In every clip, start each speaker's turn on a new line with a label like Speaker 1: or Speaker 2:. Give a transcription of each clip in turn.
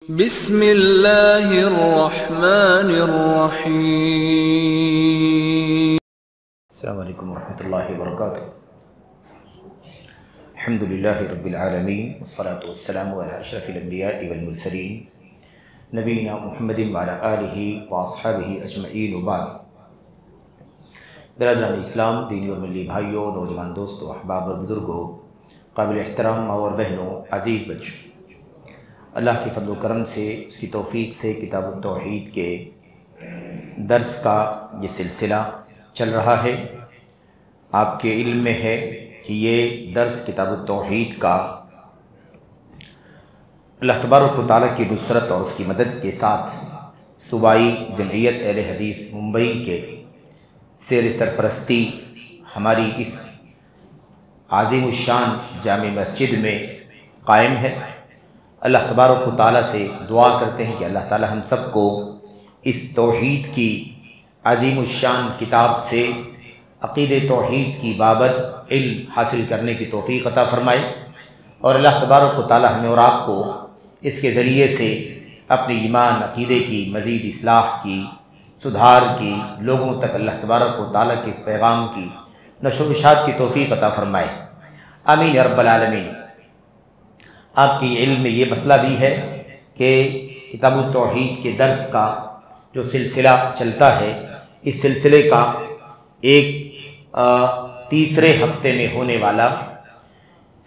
Speaker 1: बिस्मिल्लाहिर्रहमानिर्रहीम।
Speaker 2: अस्सलामु अलैकुम वरहमतुल्लाहि वबरकातुहू। अल्हम्दुलिल्लाहि रब्बिल आलमीन वस्सलातु वस्सलामु अला अशरफिल अंबियाइ वल मुरसलीन नबीना मुहम्मदिन व अला आलिहि व अस्हाबिहि अजमईन व बाद। बिरादरान इस्लाम, दीनी और मिली भाइयों, नौजवान दोस्तों, अहबाब और बुजुर्गों, काबिल एहतराम माँ और बहनों, अज़ीज़ बच्चों, अल्लाह के फज़ल व करम से, उसकी तौफ़ीक़ से किताब तौहीद के दर्स का ये सिलसिला चल रहा है। आपके इल्म में है कि ये दर्स किताब तौहीद का अल्लाह तबारक व तआला की नुसरत और उसकी मदद के साथ सूबाई जमइयत अहले हदीस मुंबई के सेर सरपरस्ती हमारी इस आज़िमुश्शान जामे मस्जिद में कायम है। अल्लाह तबारक व तआला से दुआ करते हैं कि अल्लाह ताला हम सबको इस तौहीद की अज़ीमुश्शान किताब से अक़ीदे तौहीद की बाबत इल्म हासिल करने की तौफ़ीक़ अता फ़रमाए और अल्लाह तबारक व तआला हमें और आपको इसके ज़रिए से अपने ईमान अक़ीदे की मज़ीद इस्लाह की, सुधार की, लोगों तक अल्लाह तबारक व तआला के इस पैगाम की नशर व इशाअत की तौफ़ीक़ अता फ़रमाए। आमीन या रब्बल आलमीन। आपके इल्म में ये मसला भी है कि किताब तौहीद के दर्स का जो सिलसिला चलता है, इस सिलसिले का एक तीसरे हफ्ते में होने वाला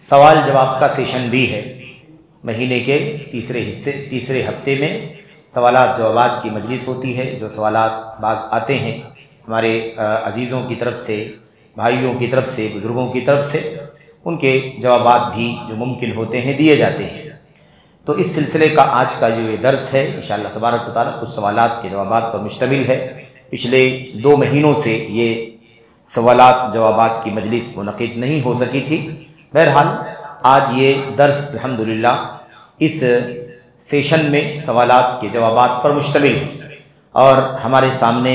Speaker 2: सवाल जवाब का सेशन भी है। महीने के तीसरे हफ्ते में सवालात जवाबात की मजलिस होती है। जो सवालात बाज़ आते हैं हमारे अज़ीज़ों की तरफ से, भाइयों की तरफ से, बुज़ुर्गों की तरफ से, उनके जवाबात भी जो मुमकिन होते हैं दिए जाते हैं। तो इस सिलसिले का आज का जो ये दर्स है इंशाअल्लाह तबारक व तआला कुछ सवालात के जवाबात पर मुश्तमिल है। पिछले 2 महीनों से ये सवालात जवाबात की मजलिस मुनक़िद नहीं हो सकी थी। बहरहाल आज ये दर्स अल्हम्दुलिल्लाह इस सेशन में सवालात के जवाबात पर मुश्तमिल है और हमारे सामने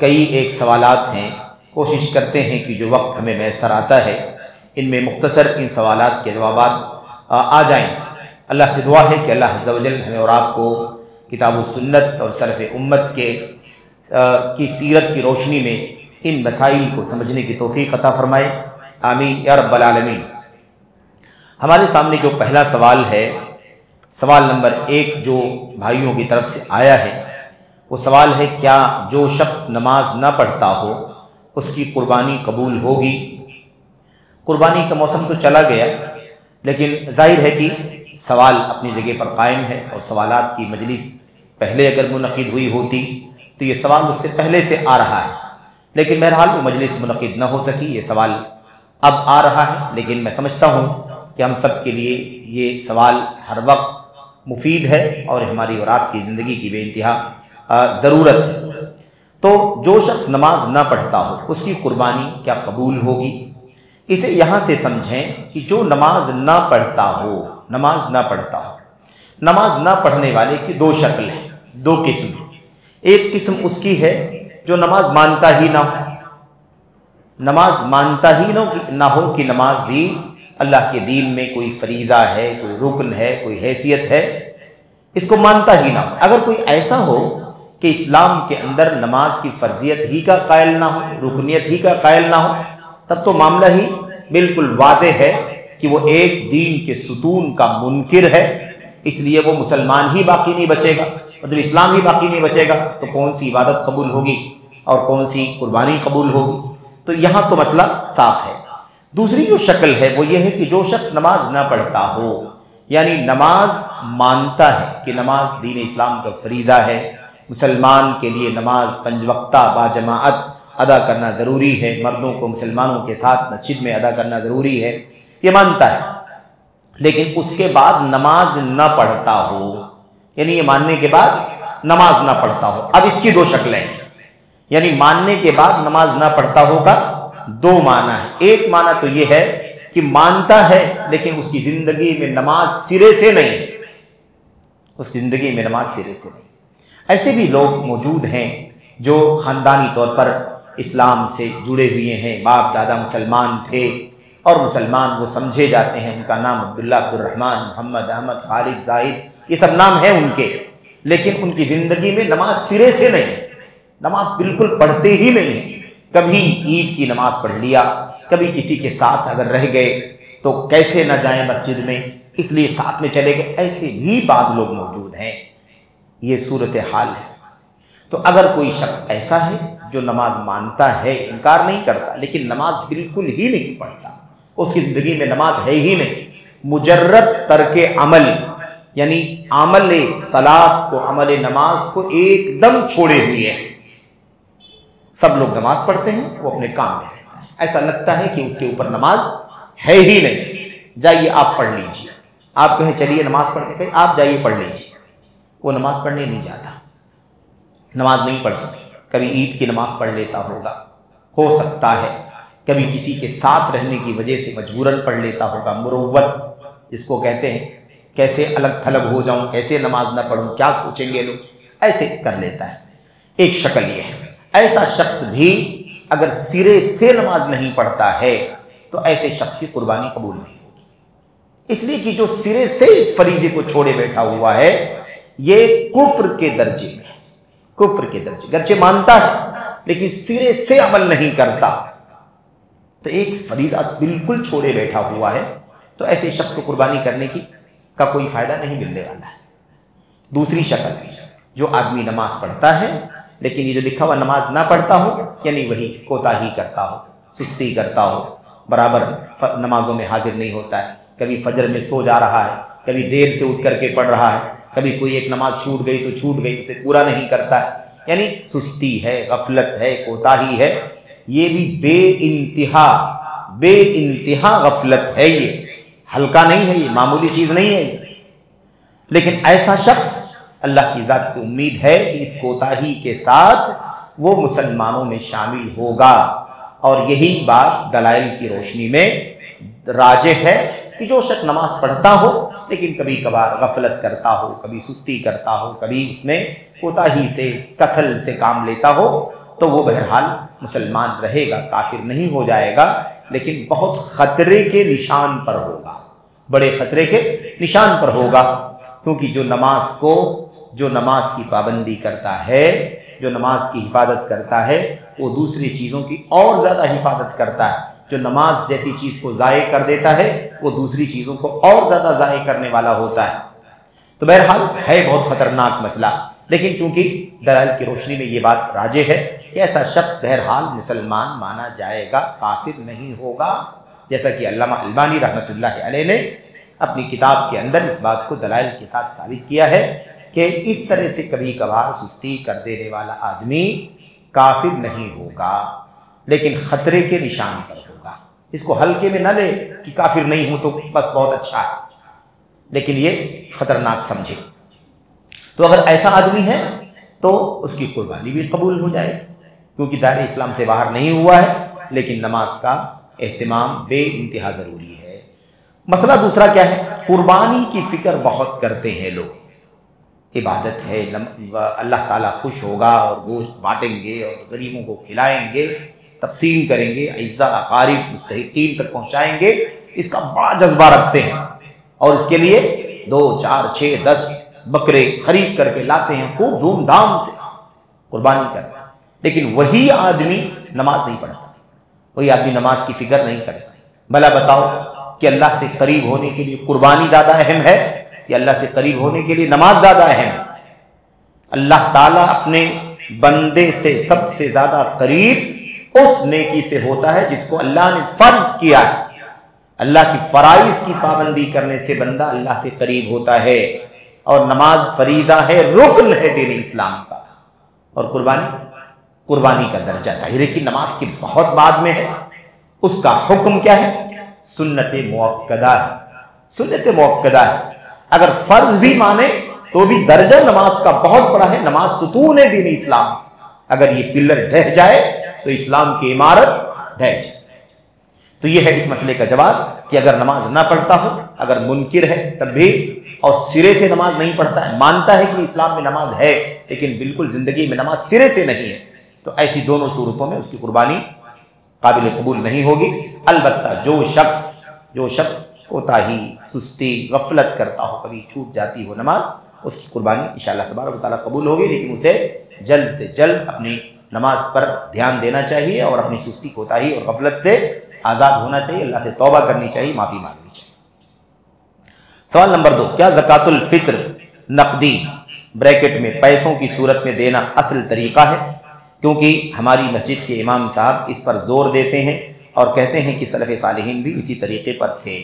Speaker 2: कई एक सवालात हैं। कोशिश करते हैं कि जो वक्त हमें मैसर आता है इनमें मुख्तसर इन सवालात के जवाबात आ जाएँ। अल्लाह से दुआ है कि अल्लाह अज़्ज़ा व जल हमें और आपको किताब व सुन्नत और सलफ़ उम्मत की सीरत की रोशनी में इन मसाइल को समझने की तौफ़ीक़ अता फ़रमाए। आमीन या रब्बल आलमीन। हमारे सामने जो पहला सवाल है, सवाल नंबर 1 जो भाइयों की तरफ से आया है, वो सवाल है क्या जो शख्स नमाज ना पढ़ता हो उसकी कुर्बानी कबूल होगी? कुर्बानी का मौसम तो चला गया, लेकिन जाहिर है कि सवाल अपनी जगह पर कायम है और सवालात की मजलिस पहले अगर मुनक़िद हुई होती तो ये सवाल उससे पहले से आ रहा है, लेकिन बहरहाल वो मजलिस मुनक़िद न हो सकी। ये सवाल अब आ रहा है, लेकिन मैं समझता हूँ कि हम सब के लिए ये सवाल हर वक्त मुफीद है और हमारी और आपकी ज़िंदगी की बेइंतहा ज़रूरत है। तो जो शख्स नमाज ना पढ़ता हो उसकी कुर्बानी क्या कबूल होगी? इसे यहाँ से समझें कि जो नमाज ना पढ़ता हो, नमाज ना पढ़ता हो, नमाज ना पढ़ने वाले की 2 शक्ल है, 2 किस्म है। एक किस्म उसकी है जो नमाज मानता ही ना हो, नमाज मानता ही ना हो कि नमाज भी अल्लाह के दीन में कोई फरीज़ा है, कोई रुकन है, कोई हैसियत है, इसको मानता ही ना हो। अगर कोई ऐसा हो कि इस्लाम के अंदर नमाज की फ़र्जियत ही का कायल ना हो, रुकनियत ही का कायल ना हो, तब तो मामला ही बिल्कुल वाज़ेह है कि वो एक दीन के सुतून का मुनकिर है। इसलिए वो मुसलमान ही बाकी नहीं बचेगा, मतलब इस्लाम ही बाकी नहीं बचेगा, तो कौन सी इबादत कबूल होगी और कौन सी कुर्बानी कबूल होगी? तो यहाँ तो मसला साफ है। दूसरी जो शक्ल है वो ये है कि जो शख्स नमाज ना पढ़ता हो, यानी नमाज मानता है कि नमाज दीन इस्लाम का फरीज़ा है, मुसलमान के लिए नमाज 5 वक्ता बाजमाअत अदा करना ज़रूरी है, मर्दों को मुसलमानों के साथ मस्जिद में अदा करना ज़रूरी है, ये मानता है, लेकिन उसके बाद नमाज ना पढ़ता हो, यानी ये मानने के बाद नमाज ना पढ़ता हो। अब इसकी 2 शक्लें हैं, यानी मानने के बाद नमाज ना पढ़ता होगा 2 माना है। एक माना तो ये है कि मानता है लेकिन उसकी ज़िंदगी में नमाज सिरे से नहीं, उसकी ज़िंदगी में नमाज सिरे से नहीं। ऐसे भी लोग मौजूद हैं जो ख़ानदानी तौर पर इस्लाम से जुड़े हुए हैं, बाप दादा मुसलमान थे और मुसलमान वो समझे जाते हैं, उनका नाम अब्दुल्ला, अब्दुर्रहमान, मोहम्मद, अहमद, खालिद, जाहिद ये सब नाम है उनके, लेकिन उनकी ज़िंदगी में नमाज सिरे से नहीं है, नमाज बिल्कुल पढ़ते ही नहीं है। कभी ईद की नमाज पढ़ लिया, कभी किसी के साथ अगर रह गए तो कैसे न जाएं मस्जिद में, इसलिए साथ में चले गए, ऐसे भी बाद लोग मौजूद हैं। ये सूरत हाल है। तो अगर कोई शख्स ऐसा है जो नमाज मानता है, इनकार नहीं करता, लेकिन नमाज बिल्कुल ही नहीं पढ़ता, उसकी ज़िंदगी में नमाज है ही नहीं, मुजर्रद तर्के अमल यानी अमल सलात को, अमल नमाज को एकदम छोड़े हुए है। सब लोग नमाज पढ़ते हैं, वो अपने काम में रहता है, ऐसा लगता है कि उसके ऊपर नमाज है ही नहीं। जाइए आप पढ़ लीजिए, आप कहें चलिए नमाज पढ़ने, कहें आप जाइए पढ़ लीजिए, वो नमाज पढ़ने नहीं जाता, नमाज नहीं पढ़ता। कभी ईद की नमाज पढ़ लेता होगा, हो सकता है कभी किसी के साथ रहने की वजह से मजबूरन पढ़ लेता होगा, मुरव्वत जिसको कहते हैं, कैसे अलग थलग हो जाऊं, कैसे नमाज ना पढ़ूं, क्या सोचेंगे लोग, ऐसे कर लेता है। एक शक्ल ये है। ऐसा शख्स भी अगर सिरे से नमाज नहीं पढ़ता है तो ऐसे शख्स की कुर्बानी कबूल नहीं होगी, इसलिए कि जो सिरे से फरीजे को छोड़े बैठा हुआ है ये कुफ्र के दर्जे में है, कुफ्र के दर्जे, गर्चे मानता है लेकिन सिरे से अमल नहीं करता, तो एक फरीजा बिल्कुल छोड़े बैठा हुआ है, तो ऐसे शख्स को कुर्बानी करने का कोई फायदा नहीं मिलने वाला है। दूसरी शक्ल, जो आदमी नमाज पढ़ता है लेकिन ये जो लिखा हुआ नमाज ना पढ़ता हो, यानी वही कोताही करता हो, सुस्ती करता हो, बराबर नमाजों में हाजिर नहीं होता है, कभी फजर में सो जा रहा है, कभी देर से उठ करके पढ़ रहा है, कभी कोई एक नमाज छूट गई तो छूट गई, उसे पूरा नहीं करता है, यानी सुस्ती है, गफलत है, कोताही है, ये भी बेइंतिहा गफलत है, ये हल्का नहीं है, ये मामूली चीज़ नहीं है। लेकिन ऐसा शख्स अल्लाह की ज़ात से उम्मीद है कि इस कोताही के साथ वो मुसलमानों में शामिल होगा, और यही बात दलाइल की रोशनी में राजिह है कि जो शख्स नमाज पढ़ता हो लेकिन कभी कभार गफलत करता हो, कभी सुस्ती करता हो, कभी उसमें कोताही से, कसल से काम लेता हो, तो वो बहरहाल मुसलमान रहेगा, काफिर नहीं हो जाएगा, लेकिन बहुत ख़तरे के निशान पर होगा, बड़े ख़तरे के निशान पर होगा। क्योंकि जो नमाज की पाबंदी करता है, जो नमाज की हिफाजत करता है, वो दूसरी चीज़ों की और ज़्यादा हिफाजत करता है। जो नमाज जैसी चीज़ को ज़ाये कर देता है वो दूसरी चीज़ों को और ज़्यादा ज़ाये करने वाला होता है। तो बहरहाल है बहुत ख़तरनाक मसला, लेकिन चूंकि दलाइल की रोशनी में ये बात राजिह है कि ऐसा शख्स बहरहाल मुसलमान माना जाएगा, काफिर नहीं होगा, जैसा कि अल्लामा अलबानी रहमतुल्लाह अलैह ने अपनी किताब के अंदर इस बात को दलाइल के साथ साबित किया है कि इस तरह से कभी कभार सुस्ती कर देने वाला आदमी काफिर नहीं होगा, लेकिन ख़तरे के निशान पर होगा। इसको हल्के में न ले कि काफिर नहीं हूं तो बस बहुत अच्छा है, लेकिन ये ख़तरनाक समझे। तो अगर ऐसा आदमी है तो उसकी कुर्बानी भी कबूल हो जाएगी, क्योंकि दायरे इस्लाम से बाहर नहीं हुआ है, लेकिन नमाज का एहतिमाम बेइंतहा ज़रूरी है। मसला दूसरा क्या है? कुर्बानी की फ़िक्र बहुत करते हैं लोग। इबादत है, अल्लाह ताला खुश होगा और गोश्त बांटेंगे और गरीबों को खिलाएंगे, तकसीम करेंगे, अज़्ज़ा अक़ारिब मुस्तहिक़ीन तक पहुँचाएंगे, इसका बड़ा जज्बा रखते हैं और इसके लिए 2, 4, 6, 10 बकरे खरीद करके लाते हैं, खूब धूमधाम से कुर्बानी करते हैं। लेकिन वही आदमी नमाज नहीं पढ़ता, वही आदमी नमाज की फ़िक्र नहीं करता। भला बताओ कि अल्लाह से करीब होने के लिए कुर्बानी ज़्यादा अहम है या अल्लाह से करीब होने के लिए नमाज ज़्यादा अहम है? अल्लाह ताला अपने बंदे से सबसे ज़्यादा करीब उस नेकी से होता है जिसको अल्लाह ने फ़र्ज किया है। अल्लाह की फ़राइज़ की पाबंदी करने से बंदा अल्लाह से करीब होता है, और नमाज फरीज़ा है, रुकन है दीन इस्लाम का। और कुर्बानी का दर्जा ज़ाहिर है कि नमाज के बहुत बाद में है। उसका हुक्म क्या है? सुन्नत मुअक्कदा है, सुन्नत मुअक्कदा है। अगर फ़र्ज भी माने तो भी दर्जा नमाज का बहुत बड़ा है। नमाज सुतून है दीन इस्लाम, अगर ये पिलर ढह जाए तो इस्लाम की इमारत ढह जाए। तो ये है इस मसले का जवाब कि अगर नमाज ना पढ़ता हो, अगर मुनकिर है तब भी, और सिरे से नमाज नहीं पढ़ता है, मानता है कि इस्लाम में नमाज है लेकिन बिल्कुल ज़िंदगी में नमाज सिरे से नहीं है, तो ऐसी दोनों सूरतों में उसकी कुर्बानी काबिल कबूल नहीं होगी। अलबत्ता जो शख्स कोताही, सुस्ती, गफलत करता हो, कभी छूट जाती हो नमाज, उसकी कुर्बानी इंशाअल्लाह तबारक व तआला कबूल होगी, लेकिन उसे जल्द से जल्द अपनी नमाज पर ध्यान देना चाहिए और अपनी सुस्ती कोताही और गफलत से आज़ाद होना चाहिए। अल्लाह से तौबा करनी चाहिए, माफ़ी मांगनी चाहिए। सवाल नंबर 2, क्या ज़कातुल फित्र नकदी ब्रैकेट में पैसों की सूरत में देना असल तरीक़ा है? क्योंकि हमारी मस्जिद के इमाम साहब इस पर ज़ोर देते हैं और कहते हैं कि सलफ़ सालिहीन भी इसी तरीक़े पर थे।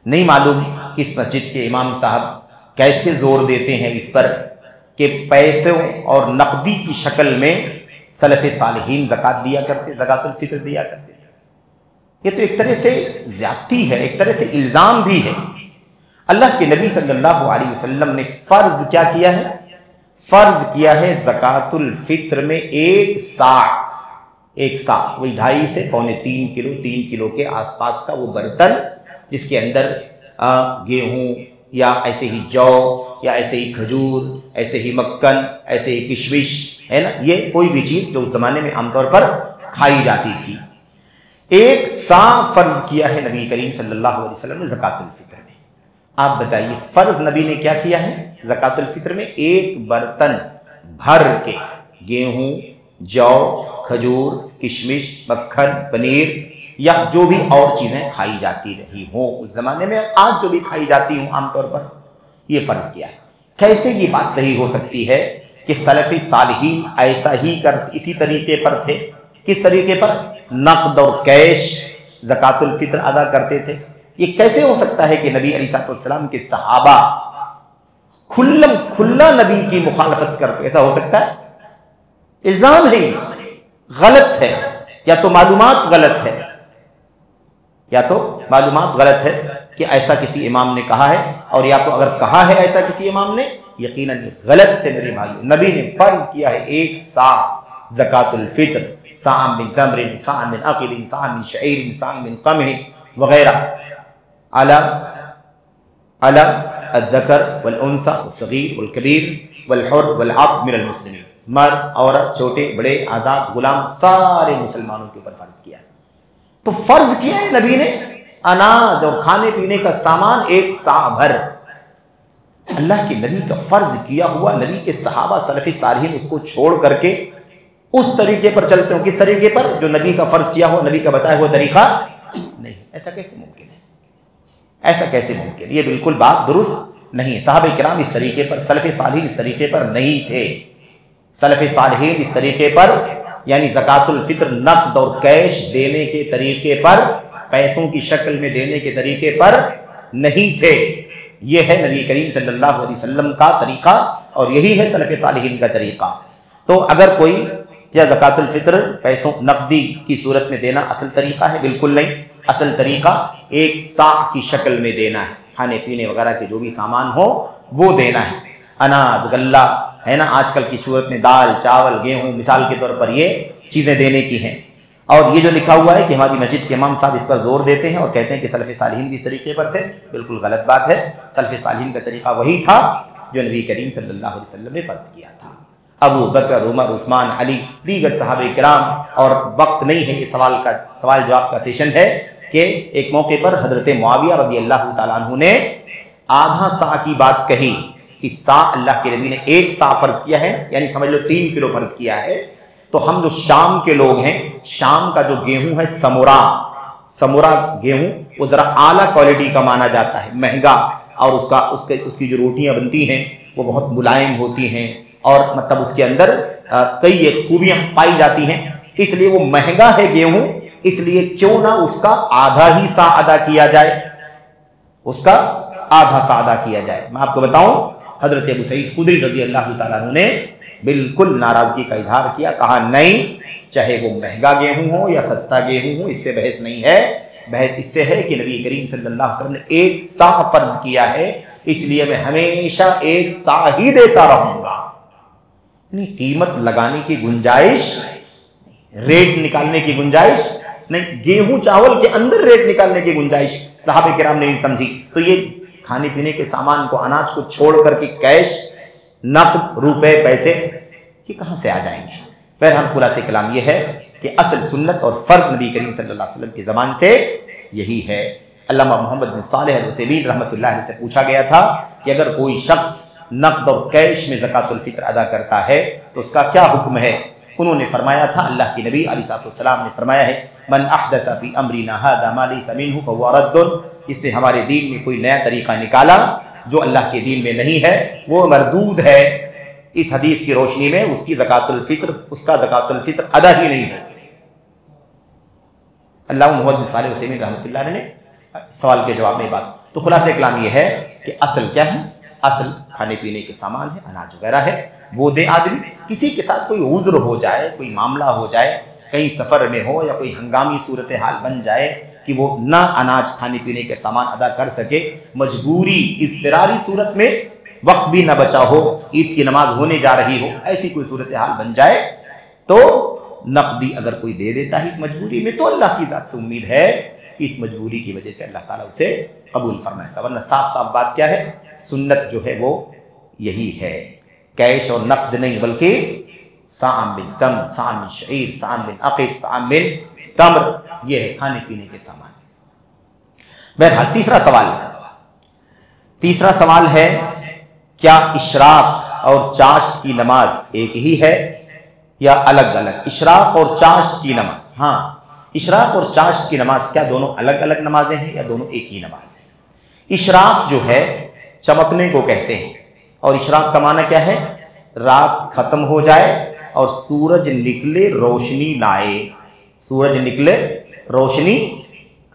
Speaker 2: नहीं मालूम कि इस मस्जिद के इमाम साहब कैसे ज़ोर देते हैं इस पर कि पैसों और नकदी की शक्ल में सलफ़ सालिहीन ज़कात दिया करते, ज़कातुल फित्र दिया करते थे। ये तो एक तरह से ज़्यादती है, एक तरह से इल्ज़ाम भी है। अल्लाह के नबी सल्लल्लाहु अलैहि वसल्लम ने फ़र्ज़ क्या किया है? फ़र्ज़ किया है ज़कातुल फित्र में एक सा, वही 2.5 से 3 किलो, 3 किलो के आसपास का वो बर्तन जिसके अंदर गेहूँ या ऐसे ही जौ या ऐसे ही खजूर, ऐसे ही मक्खन, ऐसे ही किशमिश, है ना, ये कोई भी चीज़ जो उस ज़माने में आमतौर पर खाई जाती थी। एक सा फ़र्ज़ किया है नबी करीम सल्लल्लाहु अलैहि वसल्लम ने ज़कातुल फित्र में। आप बताइए फ़र्ज़ नबी ने क्या किया है ज़कातुल फित्र में? एक बर्तन भर के गेहूँ, जौ, खजूर, किशमिश, मक्खन, पनीर या जो भी और चीज़ें खाई जाती रही हों उस ज़माने में, आज जो भी खाई जाती हों आमतौर पर, ये फ़र्ज़ किया है। कैसे ये बात सही हो सकती है कि सलफ़ सालिहीन ऐसा ही इसी तरीके पर थे? किस तरीके पर? नक़द और कैश ज़कातुल फित्र अदा करते थे। ये कैसे हो सकता है कि नबी अलैहिस्सलाम के सहाबा खुल्लम खुल्ला नबी की मुखालफत करते? ऐसा हो सकता है? इल्ज़ाम है, गलत है, या तो मालूमात गलत है, या तो मालूमात गलत है कि ऐसा किसी इमाम ने कहा है, और या तो अगर कहा है ऐसा किसी इमाम ने, यकीनन गलत है मेरे भाइयों। नबी ने फ़र्ज़ किया है एक सा ज़कातुल फित्र, सा मिन तमरिन, सा मिन अक़िदिन, सा मिन शईरिन, सा मिन क़महिन वग़ैरह, अला अज़्ज़कर वल उन्सा वस्सग़ीर वल कबीर वल हुर वल अब्द मिनल मुस्लिमीन। मर्द, औरत, छोटे बड़े, आज़ाद, गुलाम, सारे मुसलमानों के ऊपर फ़र्ज़ किया है। तो फ़र्ज़ किया है नबी ने अनाज और खाने पीने का सामान एक सा भर। अल्लाह के नबी का फ़र्ज़ किया हुआ, नबी के सहाबा सलफ़ सालिहीन उसको छोड़ करके उस तरीके पर चलते हो। किस तरीके पर? जो नबी का फ़र्ज़ किया हुआ, नबी का बताया हुआ तरीक़ा नहीं। ऐसा कैसे मुमकिन है? ऐसा कैसे मुमकिन? ये बिल्कुल बात दुरुस्त नहीं है। सहाबा किराम इस तरीके पर, सलफ़ सालिहीन इस तरीके पर नहीं थे। सलफ़ सालिहीन इस तरीके पर, यानी ज़कातुल फित्र नक़द और कैश देने के तरीके पर, पैसों की शक्ल में देने के तरीके पर नहीं थे। यह है नबी करीम सल्लल्लाहु अलैहि वसल्लम का तरीक़ा और यही है सलफ़ सालिहीन का तरीक़ा। तो अगर कोई क्या ज़कातुल फित्र पैसों नकदी की सूरत में देना असल तरीक़ा है? बिल्कुल नहीं। असल तरीक़ा एक सा की शक्ल में देना है, खाने पीने वगैरह के जो भी सामान हो वो देना है। अनाज, गल्ला, है ना, आजकल की सूरत में दाल, चावल, गेहूँ मिसाल के तौर पर ये चीज़ें देने की हैं। और ये जो लिखा हुआ है कि हमारी मस्जिद के इमाम साहब इस पर जोर देते हैं और कहते हैं कि सलफ़ सालिहीन भी इस तरीके पर थे, बिल्कुल गलत बात है। सलफ़ सालिहीन का तरीक़ा वही था जो नबी करीम सल्लल्लाहु अलैहि वसल्लम ने फ़र्ज़ किया था। अबू बकर, उमर, उस्मान, अली, दीगर सहाबे किराम, और वक्त नहीं है, ये सवाल जवाब का सेशन है कि एक मौके पर हज़रत मुआविया रज़ी अल्लाह तआला अन्हु ने आधा सा की बात कही कि सा अल्लाह के नबी ने एक सा फ़र्ज़ किया है, यानी समझ लो 3 किलो फ़र्ज़ किया है। तो हम जो शाम के लोग हैं, शाम का जो गेहूँ है समूरा गेहूँ, वो ज़रा आला क्वालिटी का माना जाता है, महंगा, और उसकी जो रोटियाँ बनती हैं वो बहुत मुलायम होती हैं और मतलब उसके अंदर कई एक खूबियाँ पाई जाती हैं, इसलिए वो महंगा है गेहूँ। इसलिए क्यों ना उसका आधा ही सा अदा किया जाए, उसका आधा सा अदा किया जाए। मैं आपको बताऊं, हज़रत अबू सईद खुदरी रज़ी अल्लाह तआला अन्हु ने बिल्कुल नाराज़गी का इजहार किया, कहा नहीं, चाहे वो महंगा गेहूँ हो या सस्ता गेहूँ हो, इससे बहस नहीं है। बहस इससे है कि नबी करीम सल्लल्लाहु अलैहि वसल्लम ने एक सा फ़र्ज़ किया है, इसलिए मैं हमेशा एक सा ही देता रहूँगा। कीमत लगाने की गुंजाइश, रेट निकालने की गुंजाइश नहीं, गेहूं चावल के अंदर रेट निकालने की गुंजाइश सहाबे किराम ने नहीं समझी। तो ये खाने पीने के सामान को, अनाज को छोड़ करके कैश, नक़द, रुपए, पैसे, ये कहाँ से आ जाएंगे? बहरहाल खुलासे कलाम ये है कि असल सुन्नत और फ़र्ज़ नबी करीम सल्लल्लाहु अलैहि वसल्लम की ज़बान से यही है। अल्लामा मोहम्मद बिन सालेह अल-उसैमीन रहमतुल्लाह अलैह से पूछा गया था कि अगर कोई शख्स नक़द और कैश में ज़कातुल फ़ित्र अदा करता है तो उसका क्या हुक्म है? उन्होंने फरमाया था, अल्लाह के नबी अलैहिस्सलाम ने फरमाया है, मन अहदसा फ़ी अमरिना हाज़ा मा लैसा मिन्हु फहुवा रद्दुन, इसने हमारे दीन में कोई नया तरीक़ा निकाला जो अल्लाह के दीन में नहीं है वो मरदूद है। इस हदीस की रोशनी में उसका ज़कातुल फ़ित्र अदा ही नहीं है। अल्लाह मोहम्मद बिन सालिह उसैमीन रहमतुल्लाह अलैह ने सवाल के जवाब में बात, तो खुलासा कलाम ये है कि असल क्या है? असल खाने पीने के सामान है, अनाज वगैरह है। वो दे आदमी, किसी के साथ कोई उज़्र हो जाए, कोई मामला हो जाए, कहीं सफ़र में हो या कोई हंगामी सूरत हाल बन जाए कि वो ना अनाज खाने पीने के सामान अदा कर सके, मजबूरी इज़्तिरारी सूरत में वक्त भी ना बचा हो, ईद की नमाज होने जा रही हो, ऐसी कोई सूरत हाल बन जाए तो नकदी अगर कोई दे देता है इस मजबूरी में तो अल्लाह की ज़ात से उम्मीद है इस मजबूरी की वजह से अल्लाह ताला उसे कबूल फरमाएगा। वरना साफ साफ बात क्या है? सुन्नत जो है वो यही है, कैश और नकद नहीं बल्कि साम बिन तम, साम बिन शईर, साम बिन अकीद, साम बिन तम्र, ये है खाने पीने के सामान। बहरहाल तीसरा सवाल है क्या इशराक और चाश्त की नमाज एक ही है या अलग अलग? इशराक और चाश्त की नमाज, हाँ, इशराक और चाश्त की नमाज क्या दोनों अलग अलग नमाजें हैं या दोनों एक ही नमाज है? इशराक जो है चमकने को कहते हैं, और इशराक का माना क्या है? रात खत्म हो जाए और सूरज निकले रोशनी लाए, सूरज निकले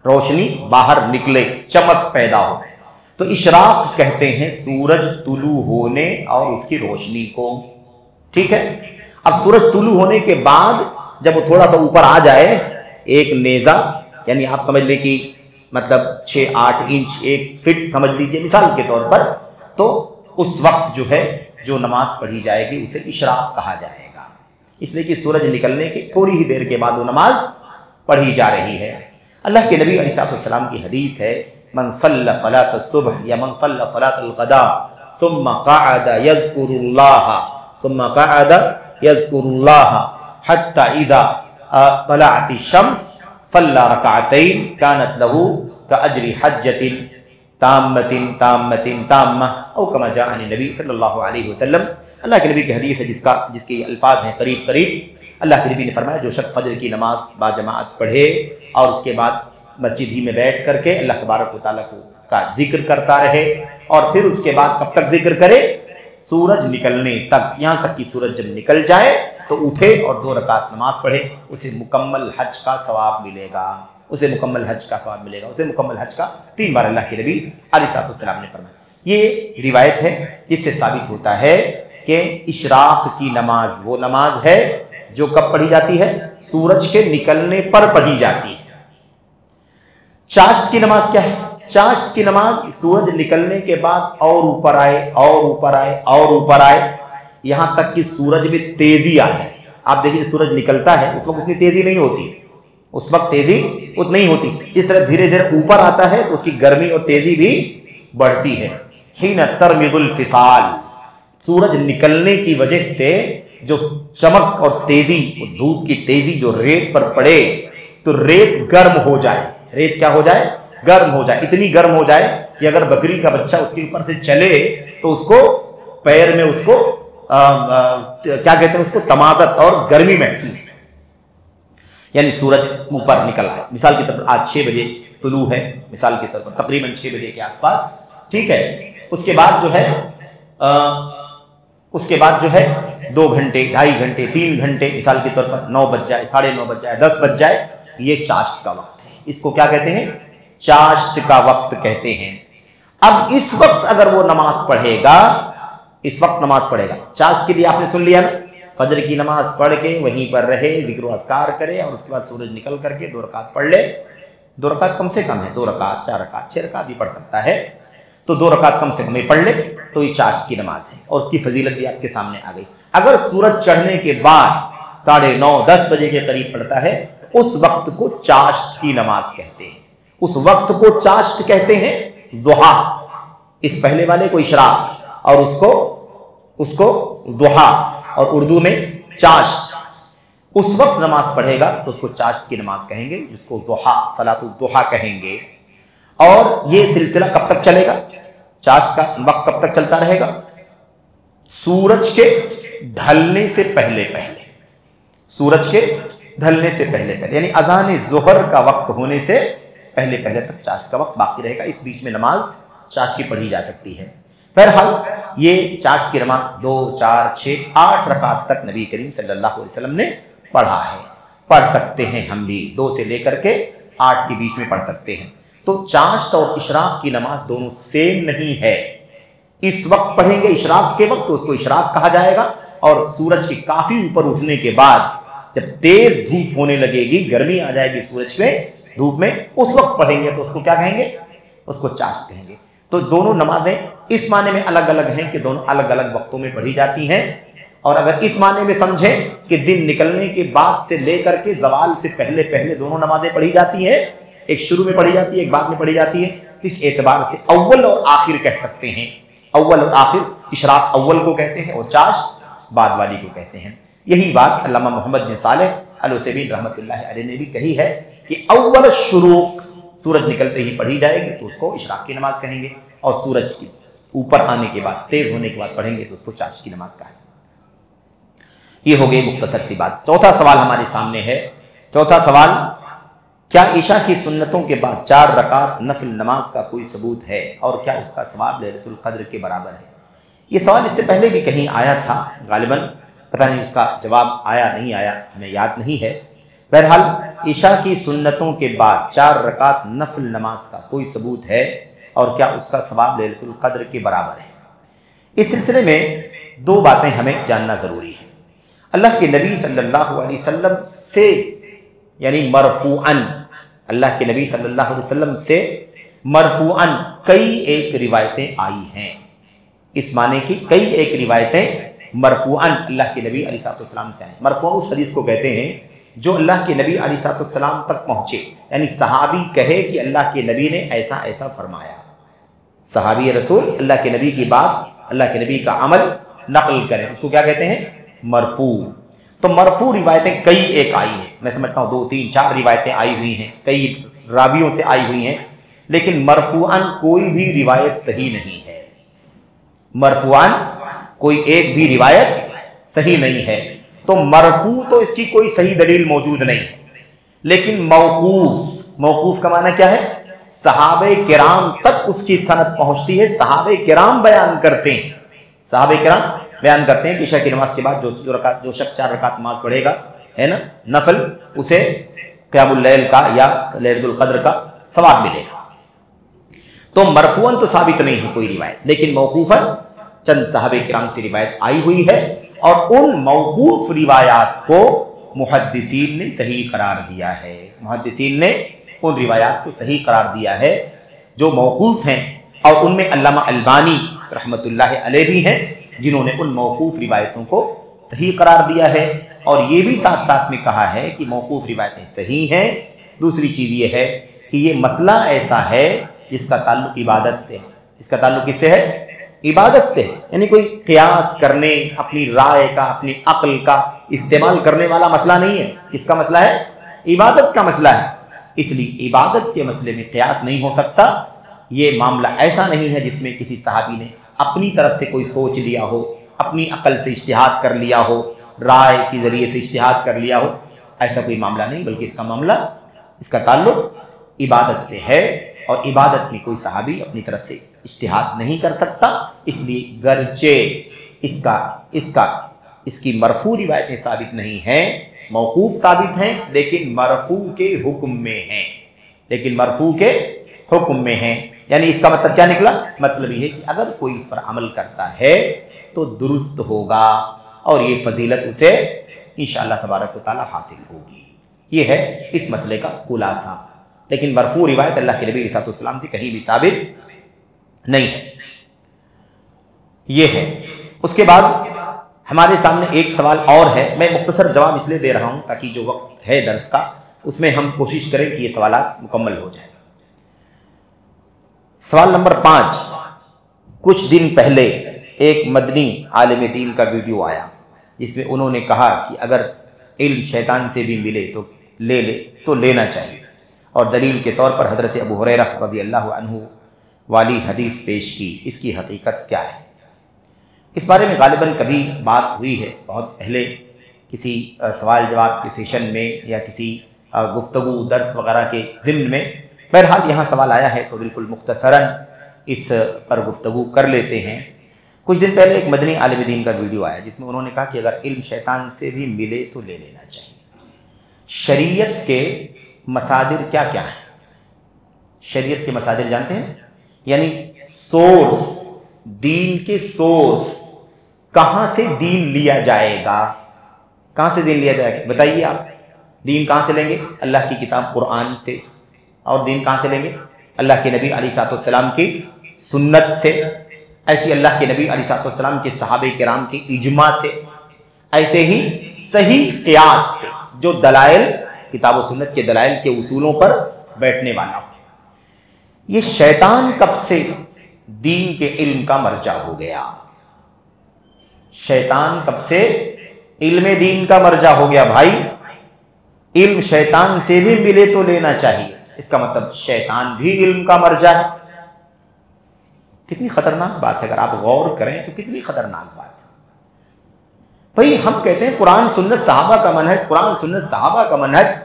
Speaker 2: रोशनी बाहर निकले, चमक पैदा हो, तो इशराक कहते हैं सूरज तुलू होने और उसकी रोशनी को। ठीक है, अब सूरज तुलू होने के बाद जब वो थोड़ा सा ऊपर आ जाए, एक नेजा यानी आप समझ ले कि मतलब 6-8 इंच, 1 फीट समझ लीजिए मिसाल के तौर पर, तो उस वक्त जो है जो नमाज पढ़ी जाएगी उसे इशराक कहा जाएगा, इसलिए कि सूरज निकलने के थोड़ी ही देर के बाद वो नमाज पढ़ी जा रही है। अल्लाह के नबी अलैहिस्सलाम की हदीस है, मन सल्ला सलात सुबह या मन सल्ला सलात अलगदा सुम्मा क़अदा यज़्कुरुल्लाह हत्ता इज़ा तलअति शम्स सल्ला रकअतैन कानत लहू कअज्रि हज्जतिन ताम्मतिन औ कमा जाअ अन नबी सल्लल्लाहु अलैहि वसल्लम। अल्लाह के नबी की हदीस है जिसके अल्फाज हैं करीब करीब। अल्लाह के नबी ने फरमाया, जो शख्स फजर की नमाज बाजमात पढ़े और उसके बाद मस्जिद ही में बैठ करके अल्लाह तबारक व तआला का जिक्र करता रहे, और फिर उसके बाद कब तक जिक्र करे? सूरज निकलने तक, यहाँ तक कि सूरज जब निकल जाए तो उठे और 2 रकात नमाज पढ़े, उसे मुकम्मल हज का सवाब मिलेगा, उसे मुकम्मल हज का 3 बार अल्लाह के नबी अलैहिस्सलाम ने फरमाया। ये रिवायत है जिससे साबित होता है कि इशराक की नमाज वो नमाज है जो कब पढ़ी जाती है? सूरज के निकलने पर पढ़ी जाती है। चाश्त की नमाज क्या है? चाश्त की नमाज सूरज निकलने के बाद और ऊपर आए और ऊपर आए और ऊपर आए, यहां तक कि सूरज में तेजी आ जाए। आप देखिए सूरज निकलता है उस वक्त उतनी तेजी नहीं होती, उस वक्त तेजी उतनी नहीं होती, जिस तरह धीरे धीरे ऊपर आता है तो उसकी गर्मी और तेजी भी बढ़ती है। हिन तरमिजुल फिसाल, सूरज निकलने की वजह से जो चमक और तेजी, धूप की तेजी जो रेत पर पड़े तो रेत गर्म हो जाए, रेत क्या हो जाए? गर्म हो जाए, इतनी गर्म हो जाए कि अगर बकरी का बच्चा उसके ऊपर से चले तो उसको पैर में उसको क्या कहते हैं, उसको तमाज़त और गर्मी महसूस, यानी सूरज ऊपर निकल आए। मिसाल के तौर पर आज 6 बजे तुलू है, मिसाल के तौर पर तकरीबन 6 बजे के आसपास, ठीक है। उसके बाद जो है 2 घंटे, 2.5 घंटे, 3 घंटे, मिसाल के तौर पर 9 बज जाए, 9:30 बज जाए, 10 बज जाए, ये चाश्त का वक्त है। इसको क्या कहते हैं? चाश्त का वक्त कहते हैं। अब इस वक्त अगर वो नमाज पढ़ेगा, इस वक्त नमाज पढ़ेगा, चाश्त के लिए आपने सुन लिया ना, फजर की नमाज पढ़ के वहीं पर रहे, जिक्र अस्कार करे और उसके बाद सूरज निकल करके 2 रकात पढ़ ले। 2 रकात कम से कम है, 2 रकात, 4 रकात, 6 रकात भी पढ़ सकता है, तो 2 रकात कम से कम पढ़ ले, तो ये चाश्त की नमाज है और उसकी फजीलत भी आपके सामने आ गई। अगर सूरज चढ़ने के बाद 9:30, 10 बजे के करीब पड़ता है, उस वक्त को चाश्त की नमाज कहते हैं, उस वक्त को चाश्त कहते हैं। दुहा, इस पहले वाले को इशराक और उसको दुहा, और उर्दू में चाश्त। उस वक्त नमाज पढ़ेगा तो उसको चाश्त की नमाज कहेंगे, जिसको दुहा, सलातुल दुहा कहेंगे। और ये सिलसिला कब तक चलेगा? चाश्त का वक्त कब तक चलता रहेगा? सूरज के ढलने से पहले पहले, सूरज के ढलने से पहले पहले, यानी अजान ज़ोहर का वक्त होने से पहले पहले तक चाश्त का वक्त बाकी रहेगा। इस बीच में नमाज चाश्त की पढ़ी जा सकती है। बहरहाल ये चाश्त की नमाज 2, 4, 6, 8 रकात तक नबी करीम सल्लल्लाहु अलैहि वसल्लम ने पढ़ा है। पढ़ सकते हैं हम भी, 2 से लेकर के 8 के बीच में पढ़ सकते हैं। तो चाश्त और इशराक की नमाज दोनों सेम नहीं है। इस वक्त पढ़ेंगे इशराक के वक्त तो उसको इशराक कहा जाएगा, और सूरज के काफी ऊपर उठने के बाद जब तेज धूप होने लगेगी, गर्मी आ जाएगी सूरज में, धूप में, उस वक्त पढ़ेंगे तो उसको क्या कहेंगे? उसको चाश्त कहेंगे। तो दोनों नमाजें इस माने में अलग अलग हैं कि दोनों अलग अलग वक्तों में पढ़ी जाती हैं। और अगर इस माने में समझें कि दिन निकलने के बाद से लेकर के जवाल से पहले पहले दोनों नमाजें पढ़ी जाती हैं, एक शुरू में पढ़ी जाती है, एक बाद में पढ़ी जाती है, तो इस एतबार से अव्वल और आखिर कह सकते हैं। अव्वल और आखिर, इशराक अव्वल को कहते हैं और चाश्त बाद वाली को कहते हैं। यही बात अल्लामा मोहम्मद बिन सालेह अल उसैमीन रहमतुल्लाह अलैह ने भी कही है कि अव्वल शुरूक, सूरज निकलते ही पढ़ी जाएगी तो उसको इशराक की नमाज कहेंगे, और सूरज की ऊपर आने के बाद, तेज होने के बाद पढ़ेंगे तो उसको चाश्त की नमाज कहेंगे। ये हो गई मुख्तसर सी बात। चौथा सवाल हमारे सामने है। चौथा सवाल, क्या ईशा की सुन्नतों के बाद 4 रकात नफल नमाज का कोई सबूत है और क्या उसका सवाब लैलतुल क़द्र के बराबर है? ये सवाल इससे पहले भी कहीं आया था, गालिबन पता नहीं उसका जवाब आया नहीं आया, हमें याद नहीं है। बहरहाल ईशा की सुन्नतों के बाद 4 रकात नफल नमाज का कोई सबूत है और क्या उसका सवाब लैलतुल क़द्र के बराबर है? इस सिलसिले में 2 बातें हमें जानना ज़रूरी है। अल्लाह के नबी सल्लल्लाहु अलैहि वसल्लम से, यानी मरफूअन, अल्लाह के नबी सल्लल्लाहु अलैहि वसल्लम से मरफूअन कई एक रिवायतें आई हैं। इस माने की कई एक रिवायतें मरफूअन अल्लाह के नबी अलैहिस्सलाम से आए। मरफूअन उस हदीस को कहते हैं जो अल्लाह के नबी अलैहिस्सलाम तक पहुँचे, यानी सहाबी कहे कि अल्लाह के नबी ने ऐसा ऐसा फरमाया। सहाबी रसूल अल्लाह के नबी की बात, अल्लाह के नबी का अमल नकल करें, उसको क्या कहते हैं? मरफू। तो मरफू रिवायतें कई एक आई हैं। मैं समझता हूँ 2, 3, 4 रिवायतें आई हुई हैं, कई रावियों से आई हुई हैं, लेकिन मरफूअन कोई भी रिवायत सही नहीं है। मरफूअन कोई एक भी रिवायत सही नहीं है। तो मरफू तो इसकी कोई सही दलील मौजूद नहीं है। लेकिन मौकूफ, मौकूफ का माना क्या है? सहाबे किराम तक उसकी सनद पहुंचती है, सहाबे किराम बयान करते हैं, सहाबे किराम बयान करते हैं कि इशा की नमाज के बाद जो शख्स 4 रकात नमाज पढ़ेगा, है ना, नफल, उसे क़ियामुल लैल का या लैलतुल क़द्र का सवाब मिलेगा। तो मरफूअन तो साबित नहीं है कोई रिवायत, लेकिन मौकूफन चंद सहाबे किराम से रिवायत आई हुई है, और उन मौकूफ रिवायात को मुहद्दिसीन ने सही करार दिया है। मुहद्दिसीन ने उन रिवायात को सही करार दिया है जो मौकूफ हैं, और उनमें अल्लामा अलबानी रहमतुल्लाह अलैह भी हैं जिन्होंने उन मौकूफ रिवायतों को सही करार दिया है। और ये भी साथ साथ में कहा है कि मौकूफ रिवायतें सही हैं। दूसरी चीज़ ये है कि ये मसला ऐसा है जिसका ताल्लुक इबादत से है। इसका ताल्लुक किससे है? इबादत से। यानी कोई क़ियास करने, अपनी राय का, अपनी अक्ल का इस्तेमाल करने वाला मसला नहीं है। किसका मसला है? इबादत का मसला है। इसलिए इबादत के मसले में क़ियास नहीं हो सकता। ये मामला ऐसा नहीं है जिसमें किसी सहाबी ने अपनी तरफ से कोई सोच लिया हो, अपनी अक्ल से इज्तिहाद कर लिया हो, राय के ज़रिए से इज्तिहाद कर लिया हो, ऐसा कोई मामला नहीं, बल्कि इसका मामला, इसका ताल्लुक इबादत से है। और इबादत में कोई सहाबी अपनी तरफ से इज्तिहाद नहीं कर सकता। इसलिए गर्चे इसकी मरफू रिवायतें साबित नहीं हैं, मौकूफ साबित हैं, लेकिन मरफू के हुक्म में हैं, लेकिन मरफू के हुक्म में हैं। यानी इसका मतलब क्या निकला? मतलब ये है कि अगर कोई इस पर अमल करता है तो दुरुस्त होगा और ये फजीलत उसे इंशाअल्लाह तबारक व तआला हासिल होगी। ये है इस मसले का खुलासा। लेकिन मरफू रिवायत अल्लाह के नबी अलैहिस्सलाम से कहीं भी साबित नहीं है। ये है। उसके बाद हमारे सामने एक सवाल और है। मैं मुख्तसर जवाब इसलिए दे रहा हूं ताकि जो वक्त है दर्स का उसमें हम कोशिश करें कि ये सवालात मुकम्मल हो जाए। सवाल नंबर 5, कुछ दिन पहले एक मदनी आलिम दीन का वीडियो आया जिसमें उन्होंने कहा कि अगर इल्म शैतान से भी मिले तो लेना चाहिए, और दलील के तौर पर हज़रत अबू हुरैरा रज़ियल्लाहु अन्हु वाली हदीस पेश की। इसकी हकीकत क्या है? इस बारे में गालिबन कभी बात हुई है बहुत पहले किसी सवाल जवाब के सेशन में या किसी गुफ्तगू दर्स वगैरह के ज़िम्न में। बहरहाल यहाँ सवाल आया है तो बिल्कुल मुख्तसरन इस पर गुफ्तगू कर लेते हैं। कुछ दिन पहले एक मदनी आलिम दीन का वीडियो आया जिसमें उन्होंने कहा कि अगर इल्म शैतान से भी मिले तो ले लेना चाहिए। शरीयत के मसादिर क्या क्या हैं? शरीयत के मसादिर जानते हैं? यानी सोर्स, दीन के सोर्स, कहाँ से दीन लिया जाएगा, कहाँ से दीन लिया जाएगा बताइए आप। दीन कहाँ से लेंगे? अल्लाह की किताब कुरान से। और दीन कहाँ से लेंगे? अल्लाह के नबी अलैहिस्सलाम की सुन्नत से। ऐसी अल्लाह के नबी अलैहिस्सलाम के सहाबे किराम के इजमा से। ऐसे ही सही क़ियास से, जो दलाइल किताब और सुन्नत के दलाइल के उसूलों पर बैठने वाला हो। ये शैतान कब से दीन के इल्म का मर्जा हो गया? शैतान कब से इल्म दीन का मर्जा हो गया? भाई, इल्म शैतान से भी मिले तो लेना चाहिए, इसका मतलब शैतान भी इल्म का मर्जा है। कितनी खतरनाक बात है, अगर आप गौर करें तो कितनी खतरनाक बात है। भाई, हम कहते हैं कुरान सुन्नत सहाबा का मनहज, कुरान सुन्नत सहाबा का मनहज,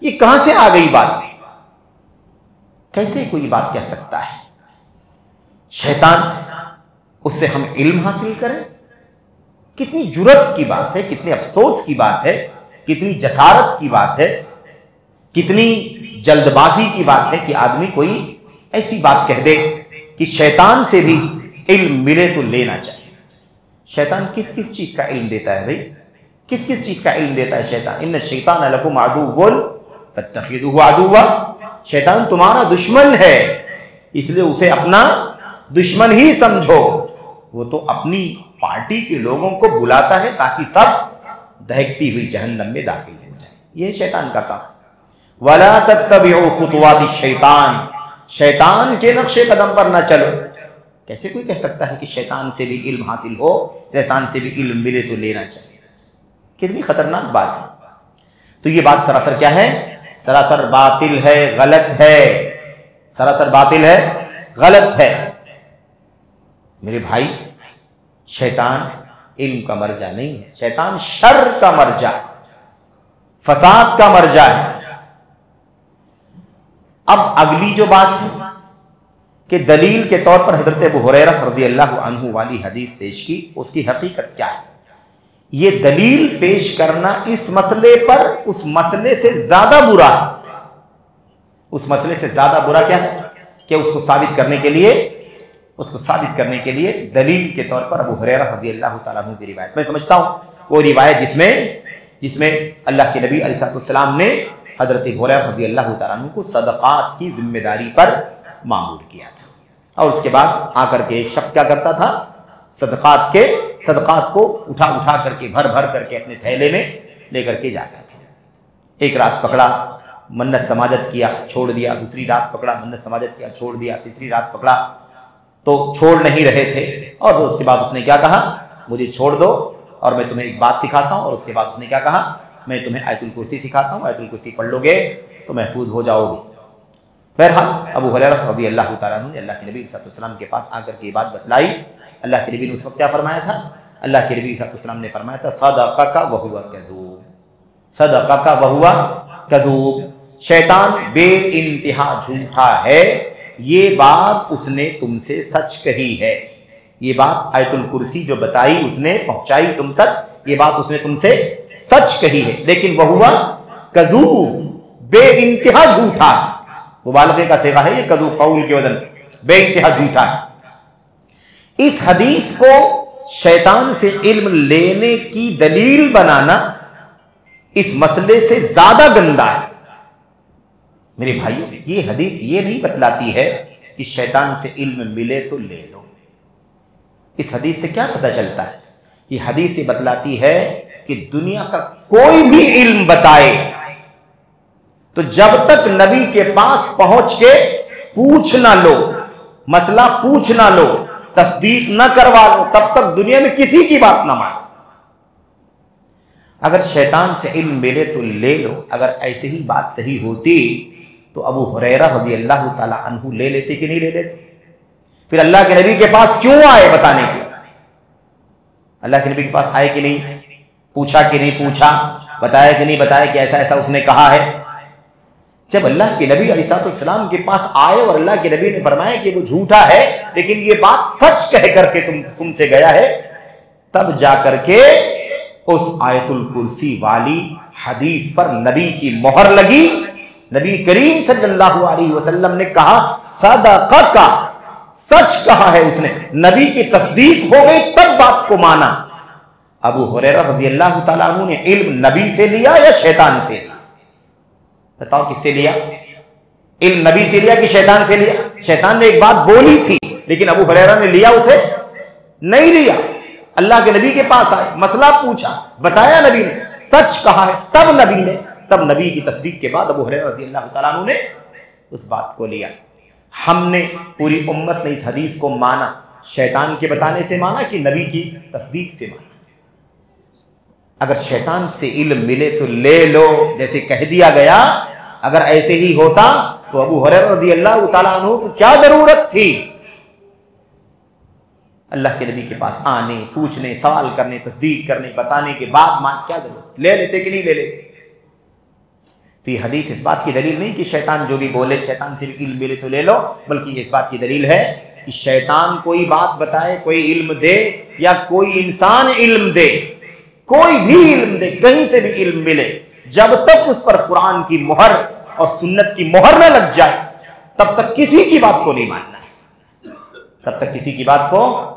Speaker 2: ये कहां से आ गई बात? कैसे कोई बात कह सकता है? शैतान, उससे हम इल्म हासिल करें? कितनी जुर्रत की बात है, कितने अफसोस की बात है, कितनी जसारत की बात है, कितनी जल्दबाजी की बात है कि आदमी कोई ऐसी बात कह दे कि शैतान से भी इल्म मिले तो लेना चाहिए। शैतान किस किस चीज का इल्म देता है भाई? किस किस चीज का इल्म देता है शैतान? इन्ना शैतान लकुम अदुव्वुन फत्तखिज़ूहु अदुव्वा। शैतान तुम्हारा दुश्मन है, इसलिए उसे अपना दुश्मन ही समझो। वो तो अपनी पार्टी के लोगों को बुलाता है ताकि सब दहकती हुई जहन्नम में दाखिल हो जाए। यह शैतान का काम। वला तत्तबिउ खुतुवाति शैतान, शैतान के नक्शे कदम पर न चलो। कैसे कोई कह सकता है कि शैतान से भी इल्म हासिल हो, शैतान से भी इल्म मिले तो लेना चाहिए? कितनी खतरनाक बात है। तो ये बात सरासर क्या है? सरासर बातिल है, गलत है। सरासर बातिल है, गलत है। मेरे भाई, शैतान इल्म का मर्जा नहीं है, शैतान शर का मर्जा है, फसाद का मर्जा है। अब अगली जो बात है कि दलील के तौर पर हजरत अबू हुरैरा रज़ियल्लाहु अन्हु वाली हदीस पेश की, उसकी हकीकत क्या है? ये दलील पेश करना इस मसले पर उस मसले से ज्यादा बुरा है। उस मसले से ज्यादा बुरा क्या है कि उसको साबित करने के लिए दलील के तौर पर अबू हुरैरा रज़ियल्लाहु ताला अन्हु की रिवायत, मैं समझता हूं वो रिवायत जिसमें अल्लाह के नबी अलैहिस्सलाम ने हजरत अबू हुरैरा रज़ियल्लाहु ताला अन्हु को सदक़ात की जिम्मेदारी पर मामूर किया था। और उसके बाद आकर के एक शख्स क्या करता था? सदक़ात को उठा करके भर करके अपने थैले में लेकर के जाता था। एक रात पकड़ा, मन्नत समाजत किया, छोड़ दिया। दूसरी रात पकड़ा, मन्नत समाजत किया, छोड़ दिया। तीसरी रात पकड़ा तो छोड़ नहीं रहे थे। और उसके बाद उसने क्या कहा? मुझे छोड़ दो और मैं तुम्हें एक बात सिखाता हूँ। और उसके बाद उसने क्या कहा? मैं तुम्हें आयतुल कुर्सी सिखाता हूँ, आयतुल कुर्सी पढ़ लोगे तो महफूज हो जाओगे। बहरहाल अबू हुरैरा रज़ियल्लाहु ताला अन्हु ने अल्लाह के नबी सल्लल्लाहु अलैहि वसल्लम के पास आकर के बात बतलाई। अल्लाह के नबी ने उस वक्त क्या फरमाया था? अल्लाह के नबी सल्लल्लाहु अलैहि वसल्लम ने फरमाया था, सदक़का व हुवा कज़ूब, सदक़का व हुवा कज़ूब। शैतान बे इंतहा झूठा है, ये बात उसने तुमसे सच कही है। ये बात आयतुल कुर्सी जो बताई उसने पहुंचाई तुम तक, ये बात उसने तुमसे सच कही है, लेकिन वह हुआ कज़ूब, बे इंतहा झूठा। मुबालगे का सेगा है ये, कज़ूब फ़ाउल के वजन, बे इंतहा झूठा है। इस हदीस को शैतान से इल्म लेने की दलील बनाना इस मसले से ज्यादा गंदा है। मेरे भाइयों, ये हदीस ये नहीं बतलाती है कि शैतान से इल्म मिले तो ले लो। इस हदीस से क्या पता चलता है? ये हदीस ये बतलाती है कि दुनिया का कोई भी इल्म बताए तो जब तक नबी के पास पहुंच के पूछ ना लो, मसला पूछ ना लो, तस्दीक ना करवा लो, तब तक दुनिया में किसी की बात ना मानो। अगर शैतान से इल्म मिले तो ले लो। अगर ऐसे ही बात सही होती तो अबू हुरैरा रज़ियल्लाहु ताला अन्हु ले लेते कि नहीं ले लेते? फिर अल्लाह के नबी के पास क्यों आए बताने के? अल्लाह के नबी के पास आए कि नहीं, पूछा कि नहीं पूछा, बताया कि नहीं बताया कि ऐसा ऐसा उसने कहा है। जब अल्लाह के नबी अलैहिस्सलाम के पास आए और अल्लाह के नबी ने फरमाया कि वो झूठा है लेकिन ये बात सच कह करके तुमसे गया है, तब जाकर के उस आयतुल कुर्सी वाली हदीस पर नबी की मोहर लगी। नबी करीम सल्लल्लाहु अलैहि वसल्लम ने कहा सदका, सच कहा है उसने, नबी की तस्दीक हो गई, तब बात को माना। अबू हुरैरा रज़ियल्लाहु ताला अन्हु ने इल्म नबी से लिया या शैतान से लिया? बताओ किससे लिया? इल्म नबी से लिया कि शैतान से लिया? शैतान ने एक बात बोली थी लेकिन अबू हुरैरा ने लिया उसे नहीं लिया। अल्लाह के नबी के पास आए, मसला पूछा, बताया नबी ने, सच कहा है, तब नबी की तस्दीक के बाद अबू हुरैरा रज़ियल्लाहु ताला अन्हु ने उस बात को लिया। हमने, पूरी उम्मत ने इस हदीस को माना, शैतान के बताने से माना कि नबी की तस्दीक से माना। अगर शैतान से इल्म मिले तो ले लो, जैसे कह दिया गया। अगर ऐसे ही होता तो अबू हुरैरा रज़ियल्लाहु ताला अन्हु को क्या जरूरत थी अल्लाह के नबी के पास आने, पूछने, सवाल करने, तस्दीक करने, बताने के बाद मान, क्या जरूरत? ले लेते कि नहीं ले लेते? तो ये हदीस इस बात की दलील नहीं कि शैतान जो भी बोले, शैतान से भी इल्म मिले तो ले लो, बल्कि ये इस बात की दलील है कि शैतान कोई बात बताए, कोई इल्म दे, या कोई इंसान इल्म दे, कोई भी इल्म दे, कहीं से भी इल्म मिले, जब तक उस पर कुरान की मोहर और सुन्नत की मोहर न लग जाए तब तक किसी की बात को नहीं मानना है, तब तक किसी की बात को।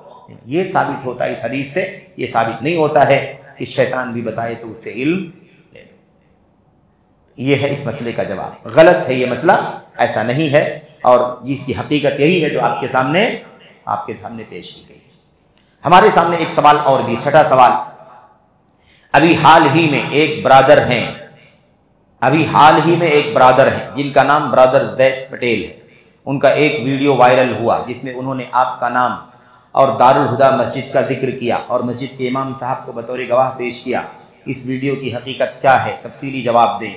Speaker 2: ये साबित होता है इस हदीस से, ये साबित नहीं होता है कि शैतान भी बताए तो उससे इल्म ले लो। ये है इस मसले का जवाब। गलत है ये मसला, ऐसा नहीं है, और जिसकी हकीकत यही है जो आपके सामने पेश की गई। हमारे सामने एक सवाल और भी, छठा सवाल। अभी हाल ही में एक ब्रादर हैं जिनका नाम ब्रदर जैद पटेल है। उनका एक वीडियो वायरल हुआ जिसमें उन्होंने आपका नाम और दारुल हुदा मस्जिद का जिक्र किया और मस्जिद के इमाम साहब को बतौर गवाह पेश किया। इस वीडियो की हकीकत क्या है, तफसीली जवाब दें।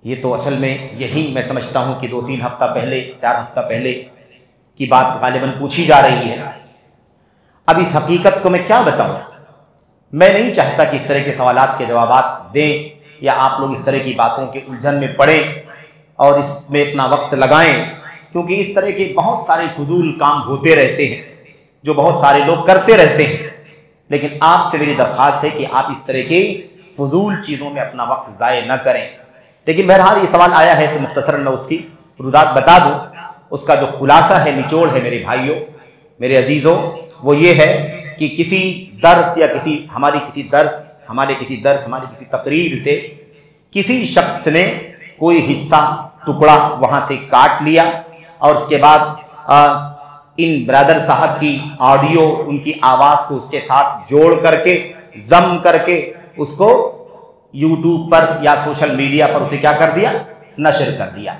Speaker 2: ये तो असल में यही मैं समझता हूँ कि 2-3 हफ्ता पहले, 4 हफ्ता पहले की बात गालिबन पूछी जा रही है। अब इस हकीकत को मैं क्या बताऊँ? मैं नहीं चाहता कि इस तरह के सवालात के जवाब दें या आप लोग इस तरह की बातों के उलझन में पड़ें और इसमें अपना वक्त लगाएं, क्योंकि इस तरह के बहुत सारे फजूल काम होते रहते हैं जो बहुत सारे लोग करते रहते हैं। लेकिन आपसे मेरी दरख्वास्त है कि आप इस तरह के फजूल चीज़ों में अपना वक्त ज़ाय न करें। लेकिन बहरहाल ये सवाल आया है तो मुख्तसरन मैं उसकी रुदात बता दूँ। उसका जो खुलासा है, निचोड़ है मेरे भाइयों, मेरे अजीज़ों, वो ये है कि किसी दर्स या हमारी किसी तकरीर से किसी शख्स ने कोई हिस्सा, टुकड़ा वहाँ से काट लिया और उसके बाद इन ब्रदर साहब की ऑडियो, उनकी आवाज़ को उसके साथ जोड़ करके, जम करके उसको यूट्यूब पर या सोशल मीडिया पर उसे क्या कर दिया, नशर कर दिया।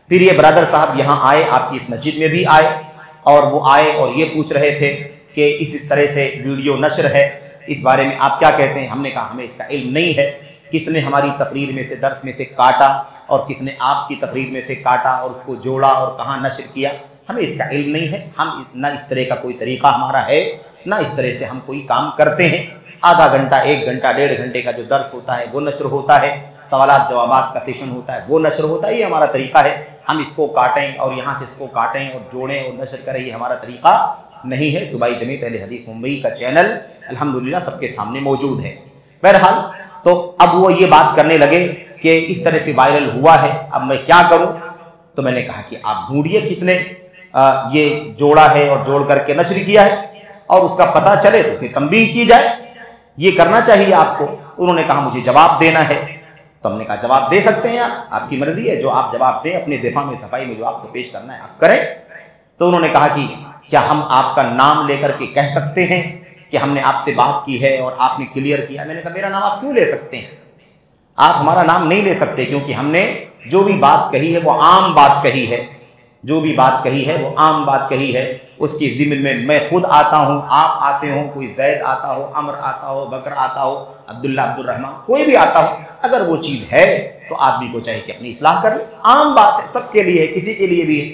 Speaker 2: फिर ये ब्रदर साहब यहाँ आए, आपकी इस मस्जिद में भी आए, और वो आए और ये पूछ रहे थे कि इस तरह से वीडियो नशर है, इस बारे में आप क्या कहते हैं। हमने कहा हमें इसका इल्म नहीं है, किसने हमारी तकरीर में से, दर्स में से काटा और किसने आपकी तकरीर में से काटा और उसको जोड़ा और कहाँ नशर किया, हमें इसका इल्म नहीं है। हम ना इस तरह का कोई तरीक़ा हमारा है, ना इस तरह से हम कोई काम करते हैं। आधा घंटा, 1 घंटा, 1.5 घंटे का जो दर्स होता है वो नशर होता है, सवालात जवाबात का सेशन होता है वो नशर होता है, ये हमारा तरीक़ा है। हम इसको काटें और यहाँ से इसको काटें और जोड़ें और नशर करें, ये हमारा तरीक़ा नहीं है। सूबाई जमीयत अहले हदीस मुंबई का चैनल अल्हम्दुलिल्लाह सबके सामने मौजूद है। बहरहाल तो अब वो ये बात करने लगे कि इस तरह से वायरल हुआ है, अब मैं क्या करूं। तो मैंने कहा कि आप ढूंढिए किसने ये जोड़ा है और जोड़ करके नशर किया है, और उसका पता चले तो उसे तंबीह की जाए, ये करना चाहिए आपको। उन्होंने कहा मुझे जवाब देना है। तो हमने कहा जवाब दे सकते हैं आप, आपकी मर्जी है, जो आप जवाब दें अपने दिफा में, सफाई में जो आपको पेश करना है आप करें। तो उन्होंने कहा कि क्या हम आपका नाम लेकर के कह सकते हैं कि हमने आपसे बात की है और आपने क्लियर किया। मैंने कहा मेरा नाम आप क्यों ले सकते हैं, आप हमारा नाम नहीं ले सकते, क्योंकि हमने जो भी बात कही है वो आम बात कही है, जो भी बात कही है वो आम बात कही है। उसकी ज़िम्मे में मैं खुद आता हूँ, आप आते हो, कोई जैद आता हो, अमर आता हो, बकर आता हो, अब्दुल्ला, अब्दुर्रहमान, कोई भी आता हो, अगर वो चीज़ है तो आदमी को चाहिए कि अपनी इस्लाह कर ले। आम बात है, सबके लिए है, किसी के लिए भी है,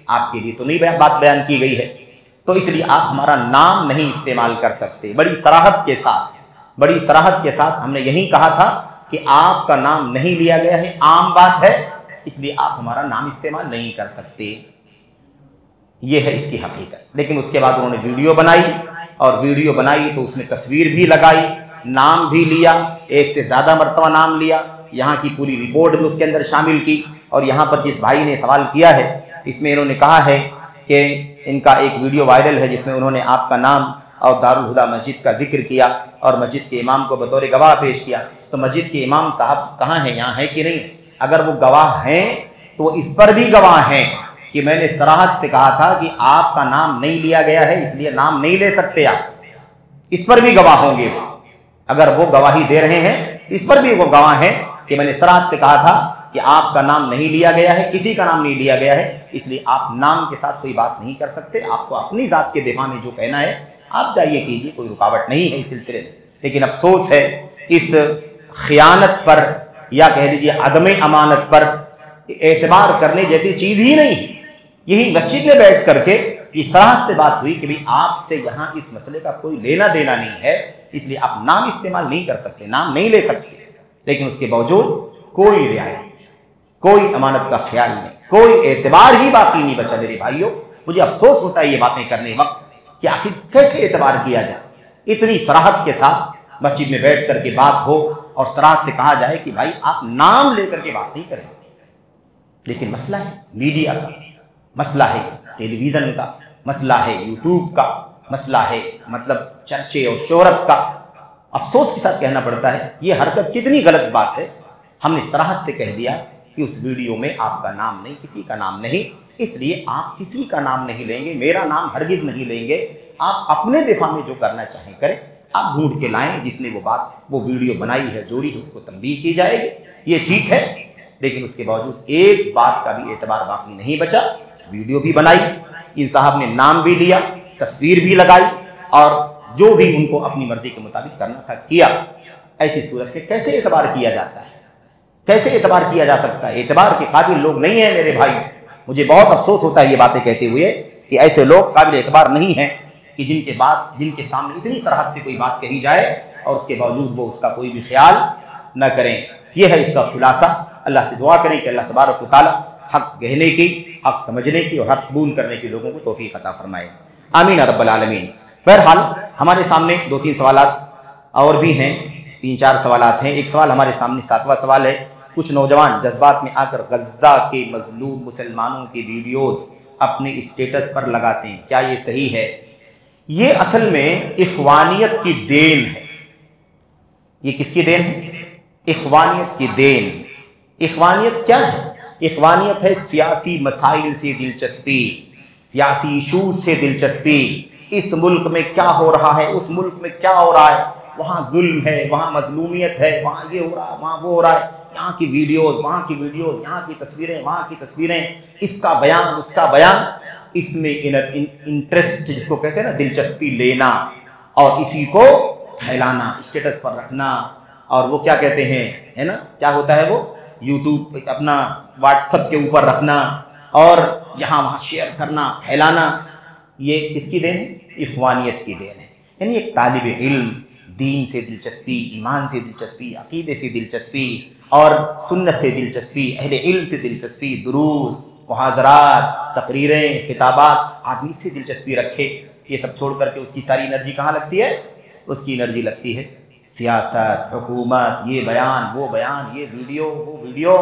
Speaker 2: आपके लिए तो नहीं बात बयान की गई है। तो इसलिए आप हमारा नाम नहीं इस्तेमाल कर सकते। बड़ी सराहत के साथ हमने यही कहा था कि आपका नाम नहीं लिया गया है, आम बात है, इसलिए आप हमारा नाम इस्तेमाल नहीं कर सकते। यह है इसकी हकीकत। लेकिन उसके बाद उन्होंने वीडियो बनाई, और वीडियो बनाई तो उसमें तस्वीर भी लगाई, नाम भी लिया, एक से ज़्यादा मरतबा नाम लिया, यहाँ की पूरी रिपोर्ट भी उसके अंदर शामिल की। और यहाँ पर जिस भाई ने सवाल किया है, इसमें इन्होंने कहा है कि इनका एक वीडियो वायरल है जिसमें उन्होंने आपका नाम और दारुल हुदा मस्जिद का जिक्र किया और मस्जिद के इमाम को बतौर गवाह पेश किया। तो मस्जिद के इमाम साहब कहाँ हैं, यहाँ है कि नहीं? अगर वो गवाह हैं तो इस पर भी गवाह हैं कि मैंने सराहत से कहा था कि आपका नाम नहीं लिया गया है, इसलिए नाम नहीं ले सकते आप। इस पर भी गवाह होंगे वो। अगर वो गवाही दे रहे हैं, इस पर भी वो गवाह हैं कि मैंने सराहत से कहा था कि आपका नाम नहीं लिया गया है, किसी का नाम नहीं लिया गया है, इसलिए आप नाम के साथ कोई बात नहीं कर सकते। आपको अपनी ज़ात के दिफा में जो कहना है आप जाइए कीजिए, कोई रुकावट नहीं है इस सिलसिले में। लेकिन अफसोस है इस खियानत पर, या कह लीजिए अदम अमानत पर एतबार करने जैसी चीज़ ही नहीं। यही मस्जिद में बैठ करके ये सराहत से बात हुई कि भाई आपसे यहाँ इस मसले का कोई लेना देना नहीं है, इसलिए आप नाम इस्तेमाल नहीं कर सकते, नाम नहीं ले सकते। लेकिन उसके बावजूद कोई रियायत, कोई अमानत का ख्याल नहीं, कोई एतबार ही बाकी नहीं बचा। मेरे भाइयों, मुझे अफसोस होता है ये बातें करने वक्त कि आखिर कैसे एतबार किया जाए। इतनी सराहत के साथ मस्जिद में बैठ करके बात हो और सराहत से कहा जाए कि भाई आप नाम लेकर के बात नहीं करें। लेकिन मसला है मीडिया का, मसला है टेलीविज़न का, मसला है यूट्यूब का, मसला है मतलब चर्चे और शोहरत का। अफसोस के साथ कहना पड़ता है ये हरकत कितनी गलत बात है। हमने सराहत से कह दिया कि उस वीडियो में आपका नाम नहीं, किसी का नाम नहीं, इसलिए आप किसी का नाम नहीं लेंगे, मेरा नाम हरगिज़ नहीं लेंगे। आप अपने दिफा में जो करना चाहें करें, आप ढूंढ के लाएं जिसने वो वीडियो बनाई है, जोड़ी है, उसको तंबीह की जाएगी, ये ठीक है। लेकिन उसके बावजूद एक बात का भी एतबार बाकी नहीं बचा। वीडियो भी बनाई, इन साहब ने नाम भी लिया, तस्वीर भी लगाई, और जो भी उनको अपनी मर्जी के मुताबिक करना था किया। ऐसी सूरत में कैसे एतबार किया जाता है, कैसे एतबार किया जा सकता है? एतबार के काबिल लोग नहीं हैं मेरे भाई। मुझे बहुत अफसोस होता है ये बातें कहते हुए कि ऐसे लोग काबिल एतबार नहीं हैं कि जिनके सामने इतनी सराहत से कोई बात कही जाए और उसके बावजूद वो उसका कोई भी ख्याल न करें। यह है इसका खुलासा। अल्लाह से दुआ करें कि अल्लाह तबारक व तआला हक़ कहने की, हक़ समझने की और हक़ कबूल करने की लोगों को तौफ़ीक़ अता फरमाए। आमीन रब्बल आलमीन। बहरहाल हमारे सामने 2-3 सवालात और भी हैं, 3-4 सवालात हैं। एक सवाल हमारे सामने 7वां सवाल है। कुछ नौजवान जज्बात में आकर गज़्ज़ा के मज़लूम मुसलमानों की वीडियोज़ अपने स्टेटस पर लगाते हैं, क्या ये सही है? ये असल में इख्वानियत की देन है। ये किसकी देन है? इख्वानियत की देन। इख्वानियत क्या है? इख्वानियत है सियासी मसाइल से दिलचस्पी, सियासी इशूज़ से दिलचस्पी। इस मुल्क में क्या हो रहा है, उस मुल्क में क्या हो रहा है, वहाँ जुल्म है, वहाँ मजलूमियत है, वहाँ ये हो रहा है, वहाँ वो हो रहा है, यहाँ की वीडियोज़, वहाँ की वीडियोज़, यहाँ की तस्वीरें, वहाँ की तस्वीरें, इसका बयान, उसका बयान। इसमें इंटरेस्ट जिसको कहते हैं ना, दिलचस्पी लेना और इसी को फैलाना, स्टेटस पर रखना। और वो क्या कहते हैं, है ना, क्या होता है वो, यूट्यूब अपना व्हाट्सएप के ऊपर रखना और यहाँ वहाँ शेयर करना, फैलाना। ये किसकी देन है? इख्वानियत की देन है। यानी एक तालिब इल्म दीन से दिलचस्पी, ईमान से दिलचस्पी, अकीदे से दिलचस्पी और सुन्नत से दिलचस्पी, अहले इल्म से दिलचस्पी, दुरूस, मुहाज़रात, तकरीरें, खिताबात, आदमी से दिलचस्पी रखे। ये सब छोड़ करके उसकी सारी एनर्जी कहाँ लगती है? उसकी एनर्जी लगती है सियासत, हुकूमत, ये बयान, ये वीडियो, वो वीडियो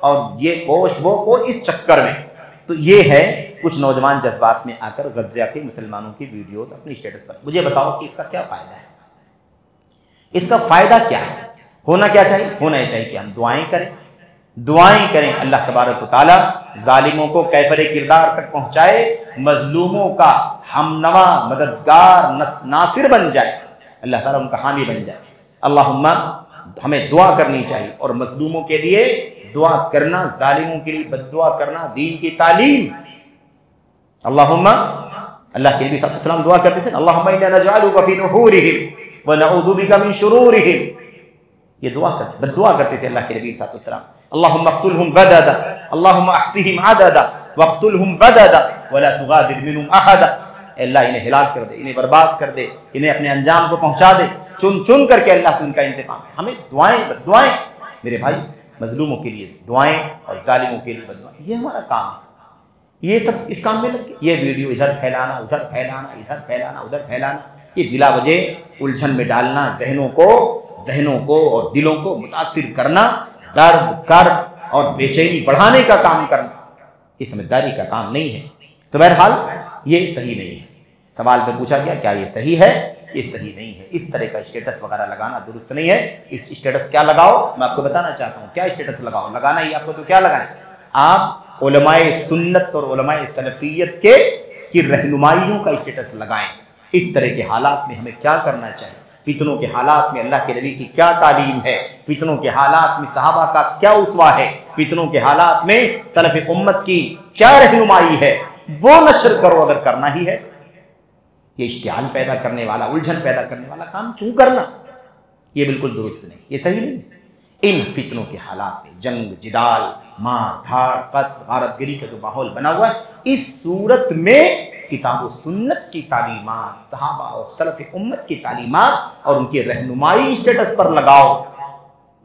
Speaker 2: और ये पोस्ट, वो पोस्ट, इस चक्कर में। तो ये है कुछ नौजवान जज्बात में आकर गज़्ज़ा के मुसलमानों की वीडियो अपने स्टेटस पर। मुझे बताओ कि इसका क्या फ़ायदा है? इसका फ़ायदा क्या है? होना क्या चाहिए? होना ये चाहिए कि हम दुआएं करें, अल्लाह तबारक व तआला जालिमों को कैफरे किरदार तक पहुँचाए, मजलूमों का हमनवा, मददगार, नासिर बन जाए, अल्लाह ताला उनका हामी बन जाए। अल्लाहुम्मा, हमें दुआ करनी चाहिए और मजलूमों के लिए दुआ करना, जालिमों के लिए बद्दुआ करना दीन की तालीम। अल्लाहुम्मा, अल्लाह के नबी सल्लल्लाहु अलैहि वसल्लम दुआ करते थे, अल्लाहुम्मा इन्ना नजअलुका फी नुहूरिहिम व नऊज़ु बिका मिन शुरूरिहिम। ये बद्दुआ करते थे अल्लाह के नबी सल्लल्लाहु अलैहि वसल्लम। अल्लाहुम्मा अक़्तुलहुम बददा, अल्लाहुम्मा अहसिहिम अददा वक़्तुलहुम बददा वला तुगादिर मिनहुम अहदा। अल्लाह इन्हें हिलाक कर दे, इन्हें बर्बाद कर दे, इन्हें अपने अंजाम को पहुंचा दे। चुन चुन करके अल्लाह तो इनका इंतकाम। हमें दुआएं बद्दुआएं, मेरे भाई, मजलूमों के लिए दुआएं और जालिमों के लिए बद्दुआएं, ये हमारा काम है। ये सब इस काम में लग गए। ये वीडियो इधर फैलाना, उधर फैलाना, इधर फैलाना, उधर फैलाना, ये बिला वजह उलझन में डालना, जहनों को और दिलों को मुतासिर करना, दर्द, कर्ब और बेचैनी बढ़ाने का काम करना, ये समझदारी का काम नहीं है। तो बहरहाल ये सही नहीं है। सवाल पे पूछा गया क्या ये सही है? ये सही नहीं है। इस तरह का स्टेटस वगैरह लगाना दुरुस्त नहीं है। स्टेटस क्या लगाओ, मैं आपको बताना चाहता हूँ क्या स्टेटस लगाओ। लगाना ही आपको तो क्या लगाएं, आप उलमाए सुन्नत और उलमाए सलफियत की रहनुमाइयों का स्टेटस लगाएं। इस तरह के हालात में हमें क्या करना चाहिए, फितनों के हालात में अल्लाह के नबी की क्या तालीम है, फितनों के हालात में सहाबा का क्या उस्वा है, फितनों के हालात में सलफ़ उम्मत की क्या रहनुमाई है, वो नशर करो। अगर करना ही है ये इश्तिहाल पैदा करने वाला, उलझन पैदा करने वाला काम क्यों करना? ये बिल्कुल दुरुस्त नहीं, ये सही नहीं। इन फितनों के हालात में जंग, जिदाल, मार धाड़, कत्ल, गारतगिरी का जो माहौल बना हुआ है, इस सूरत में किताब सुन्नत की तालीमात, सहाबा और सलफ़ उम्मत की तालीमात और उनकी रहनुमाई स्टेटस पर लगाओ,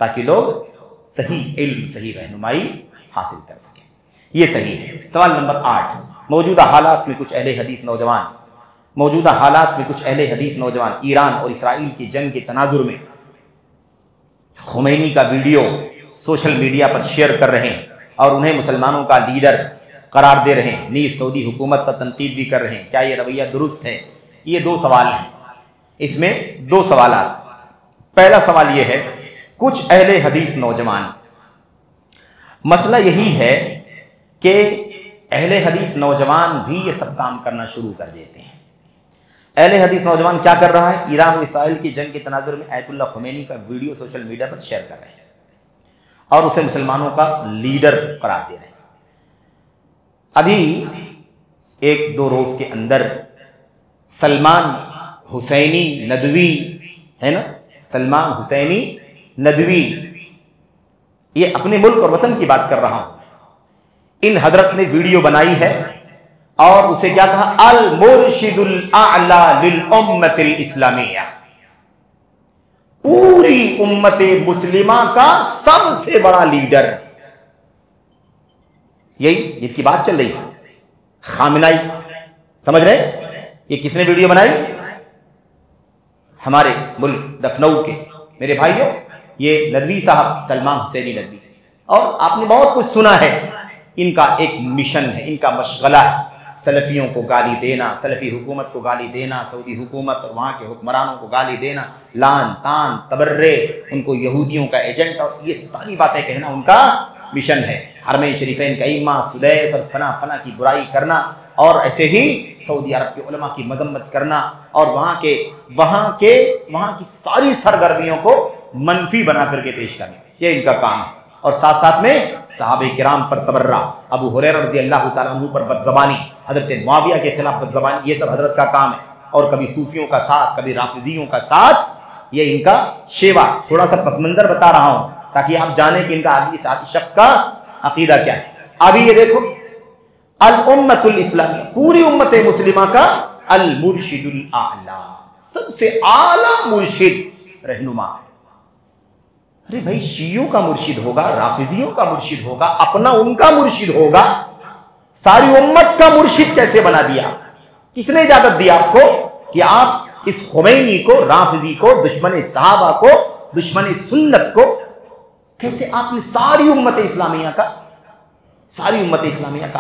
Speaker 2: ताकि लोग सही इल्म, सही रहनुमाई हासिल कर सकें। ये सही है। सवाल नंबर 8, मौजूदा हालात में कुछ अहले हदीस नौजवान ईरान और इसराइल की जंग के तनाजुर में खुमैनी का वीडियो सोशल मीडिया पर शेयर कर रहे हैं और उन्हें मुसलमानों का लीडर करार दे रहे हैं, नीज़ सऊदी हुकूमत पर तनकीद भी कर रहे हैं। क्या ये रवैया दुरुस्त है? ये 2 सवाल हैं, इसमें 2 सवाल। पहला सवाल ये है, कुछ अहले हदीस नौजवान, मसला यही है कि अहले हदीस नौजवान भी ये सब काम करना शुरू कर देते हैं। अहले हदीस नौजवान क्या कर रहा है? ईरान और इसराइल की जंग के तनाजुर में आयतुल्लाह खुमैनी का वीडियो सोशल मीडिया पर शेयर कर रहे हैं और उसे मुसलमानों का लीडर करार दे रहे हैं। अभी 1-2 रोज के अंदर सलमान हुसैनी नदवी है ना, सलमान हुसैनी नदवी, ये अपने मुल्क और वतन की बात कर रहा हूं, इन हजरत ने वीडियो बनाई है और उसे क्या कहा? अल मुर्शिदुल आला लिल उम्मतिल इस्लामिया, पूरी उम्मत मुस्लिमा का सबसे बड़ा लीडर। यही जिनकी बात चल रही है, खामिनाई, समझ रहे? ये किसने वीडियो बनाई? हमारे मुल्क लखनऊ के मेरे भाइयों, ये नदवी साहब, सलमान हुसैनी नदवी। और आपने बहुत कुछ सुना है, इनका एक मिशन है, इनका मशगला है, सलफियों को गाली देना, सलफी हुकूमत को गाली देना, सऊदी हुकूमत और वहाँ के हुक्मरानों को गाली देना, लान तान तबर्रे, उनको यहूदियों का एजेंट और ये सारी बातें कहना उनका मिशन है। हरमैन शरीफैन का इमा, सुदैस और फना फना की बुराई करना और ऐसे ही सऊदी अरब के उलमा की मजम्मत करना और वहाँ की सारी सरगर्मियों को मनफी बना करके पेश करना, ये इनका काम है। और साथ साथ में सहाबे किराम पर तबर्रा, अबू हुरैरा रज़ी अल्लाह तआला अन्हु पर बदज़बानी, हज़रत मुआविया के खिलाफ बदज़बानी, ये सब हजरत का काम है। और कभी सूफियों का साथ, कभी राफिजियों का साथ, ये इनका शेवा। थोड़ा सा पस मंजर बता रहा हूं ताकि आप जाने कि इनका आदमी शख्स का अकीदा क्या है। अभी ये देखो, अल उम्मतुल इस्लामिया, पूरी उम्मत मुस्लिमा का अल मुर्शिदुल आला, सबसे आला मुर्शिद, रहनुमा। अरे भाई, शियों का मुर्शिद होगा, राफिजियों का मुर्शिद होगा, अपना उनका मुर्शिद होगा, सारी उम्मत का मुर्शिद कैसे बना दिया? किसने इजाजत दी आपको कि आप इस खुमैनी को, राफिजी को, दुश्मन सहाबा को, दुश्मन सुन्नत को, कैसे आपने सारी उम्मत इस्लामिया का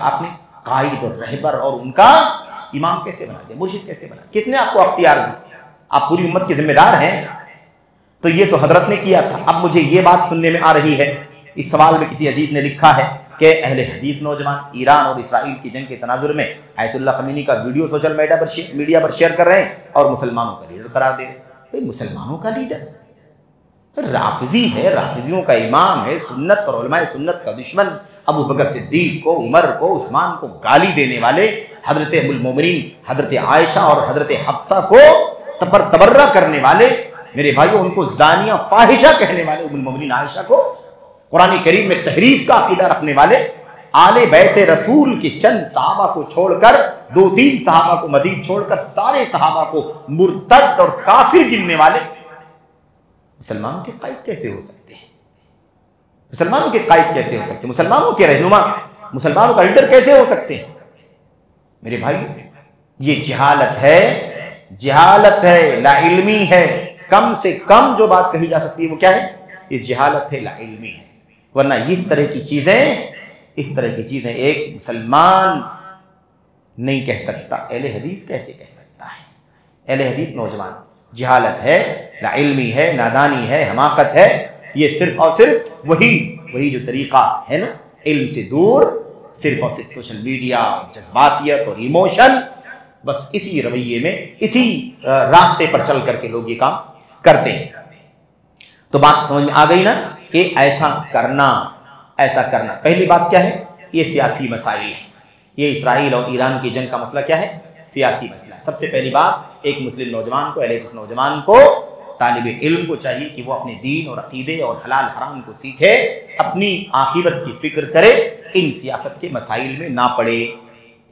Speaker 2: आपने कायद और रहबर और उनका इमाम कैसे बना दिया, मुर्शिद कैसे बना? किसने आपको अख्तियार दी? आप पूरी उम्मत के जिम्मेदार हैं। तो ये तो हजरत ने किया था। अब मुझे ये बात सुनने में आ रही है, इस सवाल में किसी अजीज ने लिखा है कि अहले हदीस नौजवान ईरान और इसराइल की जंग के तनाजुर में आयतुल्लाह खमीनी का वीडियो सोशल मीडिया पर शेयर कर रहे हैं और मुसलमानों का लीडर करार दे रहे हैं। भाई, मुसलमानों का लीडर राफिजी है, राफिजियों का इमाम है, सुन्नत और उलमाए सुन्नत का दुश्मन, अबू बकर सिद्दीक को, उमर को, उस्मान को गाली देने वाले, हजरत उम्मुल मोमिनीन हजरत आयशा और हजरत हफ्सा को तबर्रा करने वाले, मेरे भाइयों, उनको जानिया फाहिशा कहने वाले उम्मुल मोमिनीन आयशा को, कुरान करीम में तहरीफ का अकीदा रखने वाले, आले बैते रसूल के चंद सहाबा को छोड़कर, 2-3 सहाबा को मजीद छोड़कर सारे सहाबा को मुर्तद और काफिर गिनने वाले मुसलमानों के कायद कैसे हो सकते हैं? मुसलमानों के कायद कैसे हो सकते हैं? मुसलमानों के रहनुमा, मुसलमानों का लीडर कैसे हो सकते हैं? मेरे भाई, ये जहालत है, जहालत है, लाइल्मी है। कम से कम जो बात कही जा सकती है वो क्या है? ये जहालत है, लाइल्मी है। वरना इस तरह की चीजें एक मुसलमान नहीं कह सकता। अहले हदीस कैसे कह सकता है? अहले हदीस नौजवान, जहालत है, लाइल्मी है, नादानी है, हमाकत है। ये सिर्फ और सिर्फ वही जो तरीका है ना, इल्म से दूर, सिर्फ और सिर्फ सोशल मीडिया, जज्बातियत और इमोशन, बस इसी रवैये में, इसी रास्ते पर चल करके लोग ये काम करते हैं। तो बात समझ में आ गई ना कि ऐसा करना। पहली बात क्या है? ये सियासी मसाइल है। ये इसराइल और ईरान की जंग का मसला क्या है? सियासी मसला है। सबसे पहली बात, एक मुस्लिम नौजवान को, अहले हदीस नौजवान को, तालिब इल्म को चाहिए कि वो अपने दीन और अकीदे और हलाल हराम को सीखे, अपनी आखिरत की फिक्र करे, इन सियासत के मसाइल में ना पड़े।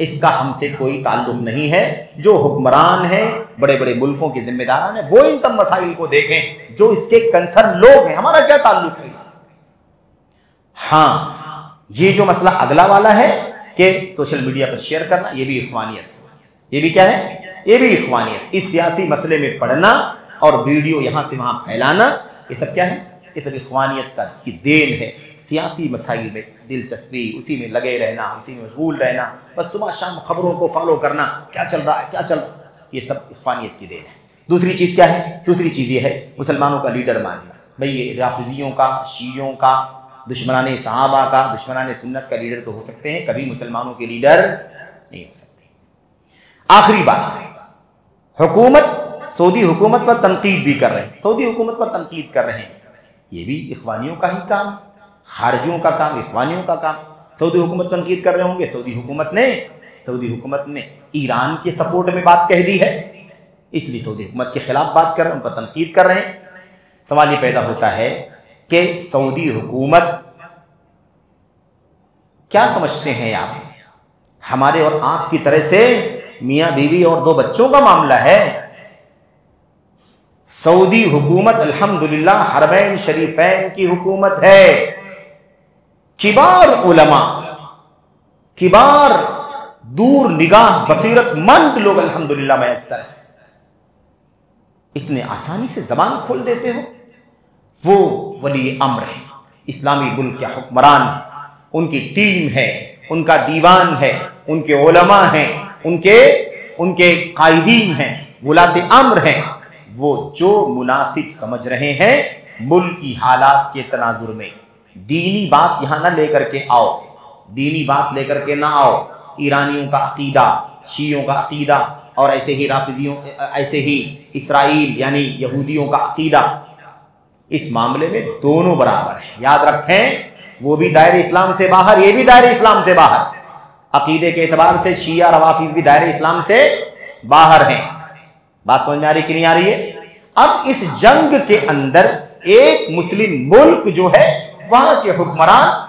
Speaker 2: इसका हमसे कोई ताल्लुक नहीं है। जो हुक्मरान हैं, बड़े बड़े मुल्कों के जिम्मेदारान हैं, वो इन तब मसाइल को देखें जो इसके कंसर्न लोग हैं। हमारा क्या ताल्लुक है इससे? हाँ, ये जो मसला अगला वाला है कि सोशल मीडिया पर शेयर करना, ये भी इख्वानियत, ये भी क्या है? ये भी इख्वानियत। इस सियासी मसले में पढ़ना और वीडियो यहां से वहां फैलाना, ये सब क्या है? ये सब इख्वानियत की देन है। सियासी मसाइल में दिलचस्पी, उसी में लगे रहना, उसी में मशगूल रहना, बस सुबह शाम खबरों को फॉलो करना, क्या चल रहा है, ये सब इख्वानियत की देन है। दूसरी चीज़ क्या है? दूसरी चीज़ ये है मुसलमानों का लीडर मानना। भाई, ये राफिजियों का, शीयों का, दुश्मनाने सहाबा का, दुश्मनाने सुन्नत का लीडर तो हो सकते हैं, कभी मुसलमानों के लीडर नहीं हो सकते। आखिरी बात, हुकूमत, सऊदी हुकूमत पर तनकीद भी कर रहे हैं। सऊदी हुकूमत पर तनकीद कर रहे हैं, ये भी इख्वानियों का ही काम, खारजियों का काम, इख्वानियों का काम। सऊदी हुकूमत तनकीद कर रहे होंगे, सऊदी हुकूमत ने ईरान के सपोर्ट में बात कह दी है, इसलिए सऊदी हुकूमत के खिलाफ बात कर रहे हैं, उन पर तनकीद कर रहे हैं। सवाल ये पैदा होता है कि सऊदी हुकूमत क्या समझते हैं आप? हमारे और आपकी तरह से मियां बीवी और 2 बच्चों का मामला है। सऊदी हुकूमत अल्हम्दुलिल्लाह हरमैन शरीफैन की हुकूमत है। किबार उलमा, किबार दूर निगाह बसीरतमंद लोग अल्हम्दुलिल्लाह मैसर है। इतने आसानी से जबान खोल देते हो? वो वली अम्र है, इस्लामी मुल्क के हुक्मरान है, उनकी टीम है, उनका दीवान है, उनके उलमा हैं, उनके कायदीन हैं, वुलाते अम्र हैं। वो जो मुनासिब समझ रहे हैं मुल्क की हालात के तनाजुर में, दीनी बात यहां ना लेकर के आओ, दीनी बात लेकर के ना आओ। ईरानियों का अकीदा, शीयों का अकीदा और ऐसे ही राफिजियों, ऐसे ही इसराइल यानी यहूदियों का अकीदा, इस मामले में दोनों बराबर है। याद रखें, वो भी दायरे इस्लाम से बाहर, ये भी दायरे इस्लाम से बाहर। अकीदे के एतबार से शिया रवाफिज भी दायरे इस्लाम से बाहर हैं। बात समझ में आ रही कि नहीं आ रही है? अब इस जंग के अंदर एक मुस्लिम मुल्क जो है, वहां के हुक्मरान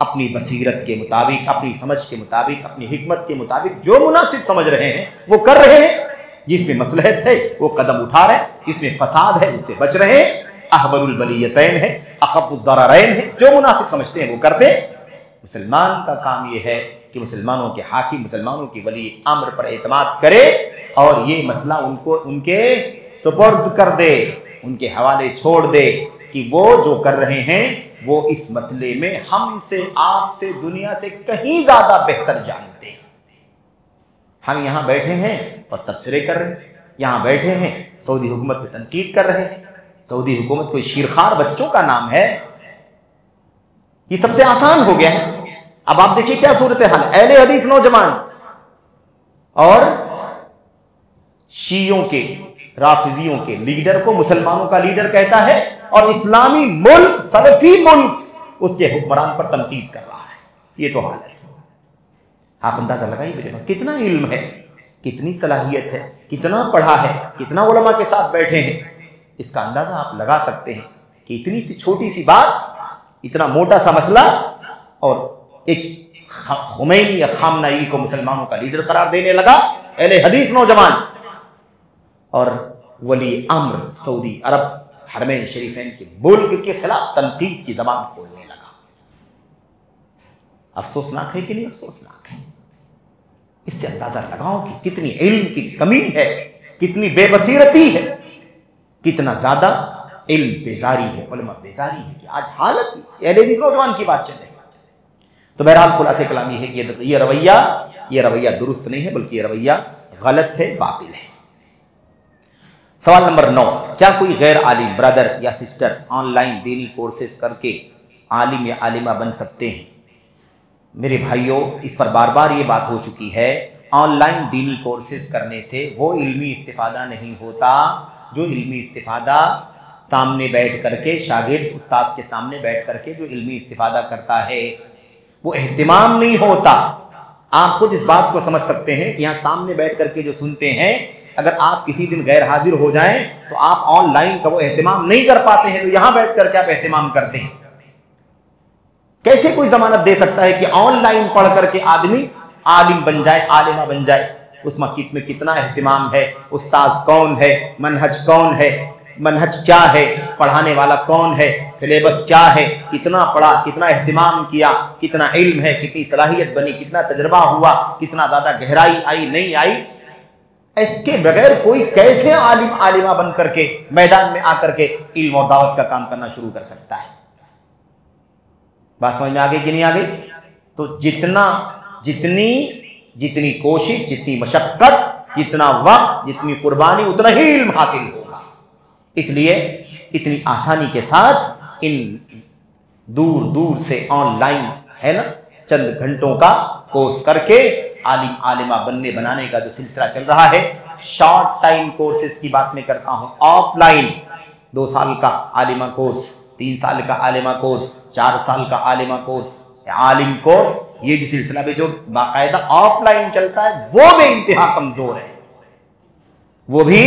Speaker 2: अपनी बसीरत के मुताबिक, अपनी समझ के मुताबिक, अपनी हिकमत के मुताबिक जो मुनासिब समझ रहे हैं वो कर रहे हैं। जिसमें मसलहत है वो कदम उठा रहे हैं, जिसमें फसाद है उससे बच रहे हैं। अहबरुल बलियतैन है, अखफ़ुद दररैन है, जो मुनासिब समझते हैं वो करते हैं। मुसलमान का काम ये है कि मुसलमानों के हाकिम, मुसलमानों की वली अम्र पर एतमाद करे और ये मसला उनको उनके सुपुर्द कर दे, उनके हवाले छोड़ दे कि वो जो कर रहे हैं वो इस मसले में हमसे, आपसे, दुनिया से कहीं ज्यादा बेहतर जानते हैं। हम यहाँ बैठे हैं और तबसरे कर रहे हैं, यहाँ बैठे हैं सऊदी हुकूमत पे तनकीद कर रहे हैं। सऊदी हुकूमत कोई शीरखार बच्चों का नाम है, ये सबसे आसान हो गया है। अब आप देखिए क्या सूरत हाल है। अहले हदीस नौजवान और शीयों के, राफिजियों के लीडर को मुसलमानों का लीडर कहता है और इस्लामी मुल्क, सलफी मुल्क उसके हुक्मरान पर तनकीद कर रहा है। ये तो हालत है। आप अंदाजा लगाइए मेरे पास कितना इल्म है, कितनी सलाहियत है, कितना पढ़ा है, कितना उलमा के साथ बैठे हैं। इसका अंदाजा आप लगा सकते हैं कि इतनी सी छोटी सी बात, इतना मोटा सा मसला और एक खुमैनी या खामनाई को मुसलमानों का लीडर करार देने लगा, अहले हदीस नौजवान, और वली अम्र सऊदी अरब हरमैन शरीफैन के मुल्क के खिलाफ तनकीद की जबान खोलने लगा। अफसोसनाक है कि नहीं अफसोसनाक है? इससे अंदाजा लगाओ कि कितनी इल्म की कमी है, कितनी बेबसीरती है, कितना ज्यादा इल्म बेजारी है, उलमा बेजारी है कि आज हालत अहले हदीस नौजवान की बात चल रही है। तो बहरहाल खुलासे कलाम ये है कि ये रवैया दुरुस्त नहीं है, बल्कि ये रवैया गलत है, बातिल है। सवाल नंबर 9, क्या कोई गैर आलिम ब्रदर या सिस्टर ऑनलाइन दीनी कोर्सेज करके आलिम या आलिमा बन सकते हैं? मेरे भाइयों, इस पर बार बार ये बात हो चुकी है। ऑनलाइन दीनी कोर्सेज करने से वो इल्मी इस्तिफादा नहीं होता जो इल्मी इस्तिफादा सामने बैठ करके, शागिर्द उस्ताद के सामने बैठ करके जो इल्मी इस्तिफादा करता है, वो एहतिमाम नहीं होता। आप खुद इस बात को समझ सकते हैं कि यहाँ सामने बैठ करके जो सुनते हैं, अगर आप किसी दिन गैर हाजिर हो जाएं तो आप ऑनलाइन का वो एहतिमाम नहीं कर पाते हैं, तो यहाँ बैठ करके आप एहतिमाम करते हैं। कैसे कोई जमानत दे सकता है कि ऑनलाइन पढ़ करके आदमी आलिम बन जाए, आलिमा बन जाए? उसमें कितना एहतिमाम है, उस्ताद कौन है, मनहज कौन है, मनहज क्या है, पढ़ाने वाला कौन है, सिलेबस क्या है, कितना पढ़ा, कितना एहतिमाम किया, कितना इल्म है, कितनी सलाहियत बनी, कितना तजर्बा हुआ, कितना ज़्यादा गहराई आई नहीं आई। इसके बगैर कोई कैसे आलिम आलिमा बन करके मैदान में आकर के इल्म और दावत का काम करना शुरू कर सकता है? बात समझ में आ गई कि नहीं आ गई? तो जितनी कोशिश, जितनी मशक्कत, जितना वक्त, जितनी कुर्बानी, उतना ही इल्म हासिल होगा। इसलिए इतनी आसानी के साथ इन दूर दूर से ऑनलाइन है ना चंद घंटों का कोर्स करके आलिम आलिमा बनाने का जो सिलसिला चल रहा है, शॉर्ट टाइम कोर्सेज की बात मैं करता हूं। ऑफलाइन 2 साल का आलिमा कोर्स, 3 साल का आलिमा कोर्स, 4 साल का आलिमा कोर्स, आलिम कोर्स, ये जो सिलसिला भी जो बाकायदा ऑफलाइन चलता है, वो बेइंतहा कमजोर है, वो भी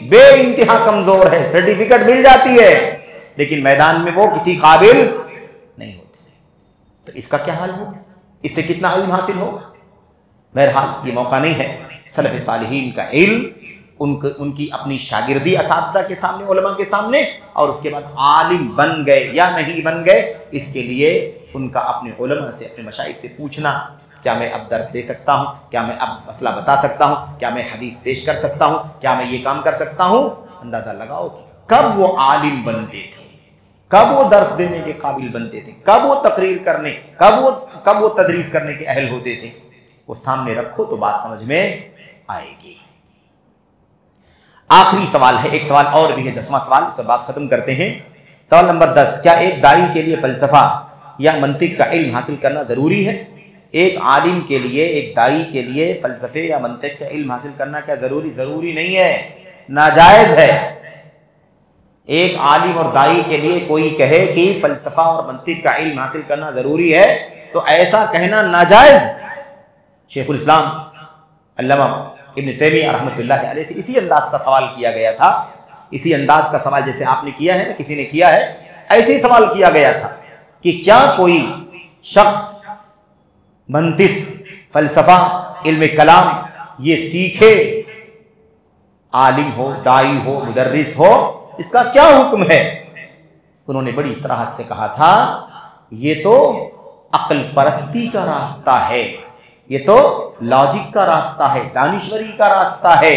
Speaker 2: बेइंतहा कमजोर है। सर्टिफिकेट मिल जाती है लेकिन मैदान में वो किसी काबिल नहीं होती। तो इसका क्या हाल होगा? इससे कितना इल्म हासिल होगा? बहरहाल ये मौका नहीं है सलफ़ सालिहीन का इल्म उनकी अपनी शागिर्दी असातिज़ा के सामने, उलमा के सामने, और उसके बाद आलिम बन गए या नहीं बन गए, इसके लिए उनका अपने उलमा से, अपने मशाइख से पूछना, क्या मैं अब दर्स दे सकता हूँ, क्या मैं अब मसला बता सकता हूँ, क्या मैं हदीस पेश कर सकता हूँ, क्या मैं ये काम कर सकता हूँ। अंदाज़ा लगाओ कि कब वो आलिम बनते थे, कब वो दर्स देने के काबिल बनते थे, कब वो तकरीर करने, कब वो तदरीस करने के अहल होते थे। वो सामने रखो तो बात समझ में आएगी। आखिरी सवाल है, एक सवाल और भी है, 10वां सवाल, इस पर बात खत्म करते हैं। सवाल नंबर 10, क्या एक दाई के लिए फलसफा या मंतिक का इल्म हासिल करना ज़रूरी है? एक आलिम के लिए, एक दाई के लिए फलसफे या मंतिक का इल्म हासिल करना क्या ज़रूरी नहीं है, नाजायज़ है। एक आलिम और दाई के लिए कोई कहे कि फलसफा और मंतिक का इल्म हासिल करना ज़रूरी है, तो ऐसा कहना नाजायज़। शेखुल इस्लाम अल्लामा इब्न तैमिया रहमतुल्लाह अलैह से इसी अंदाज का सवाल किया गया था, इसी अंदाज का सवाल जैसे आपने किया है ना, किसी ने किया है, ऐसे ही सवाल किया गया था कि क्या कोई शख्स मंतिक, फलसफा, इल्म कलाम ये सीखे, आलिम हो, दाई हो, मुदर्रिस हो, इसका क्या हुक्म है? उन्होंने बड़ी सराहत से कहा था, ये तो अक्ल परस्ती का रास्ता है, ये तो लॉजिक का रास्ता है, दानिश्वरी का रास्ता है।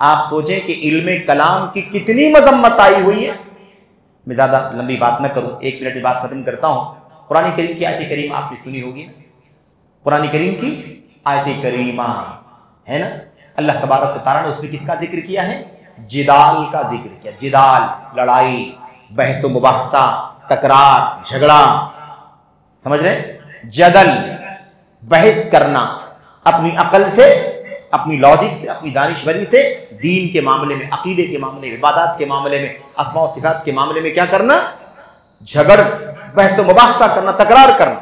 Speaker 2: आप सोचें कि इल्म कलाम की कितनी मजम्मत आई हुई है। मैं ज़्यादा लंबी बात न करूं, 1 मिनट में बात खत्म करता हूं। कुरान करीम की आयत करीमा आपने सुनी होगी ना, कुरान करीम की आयत करीमा है ना, अल्लाह तबारक व तआला ने उसमें किसका जिक्र किया है? जिदाल का जिक्र किया। जिदाल, लड़ाई, बहस मुबाहसा, तकरार, झगड़ा, समझ रहे? जदल, बहस करना, अपनी अकल से, अपनी लॉजिक से, अपनी दानिश्वरी से दीन के मामले में, अकीदे के मामले में, इबादत के मामले में, अस्मा व सिफात के मामले में क्या करना? झगड़, बहस मुबाहसा करना, तकरार करना।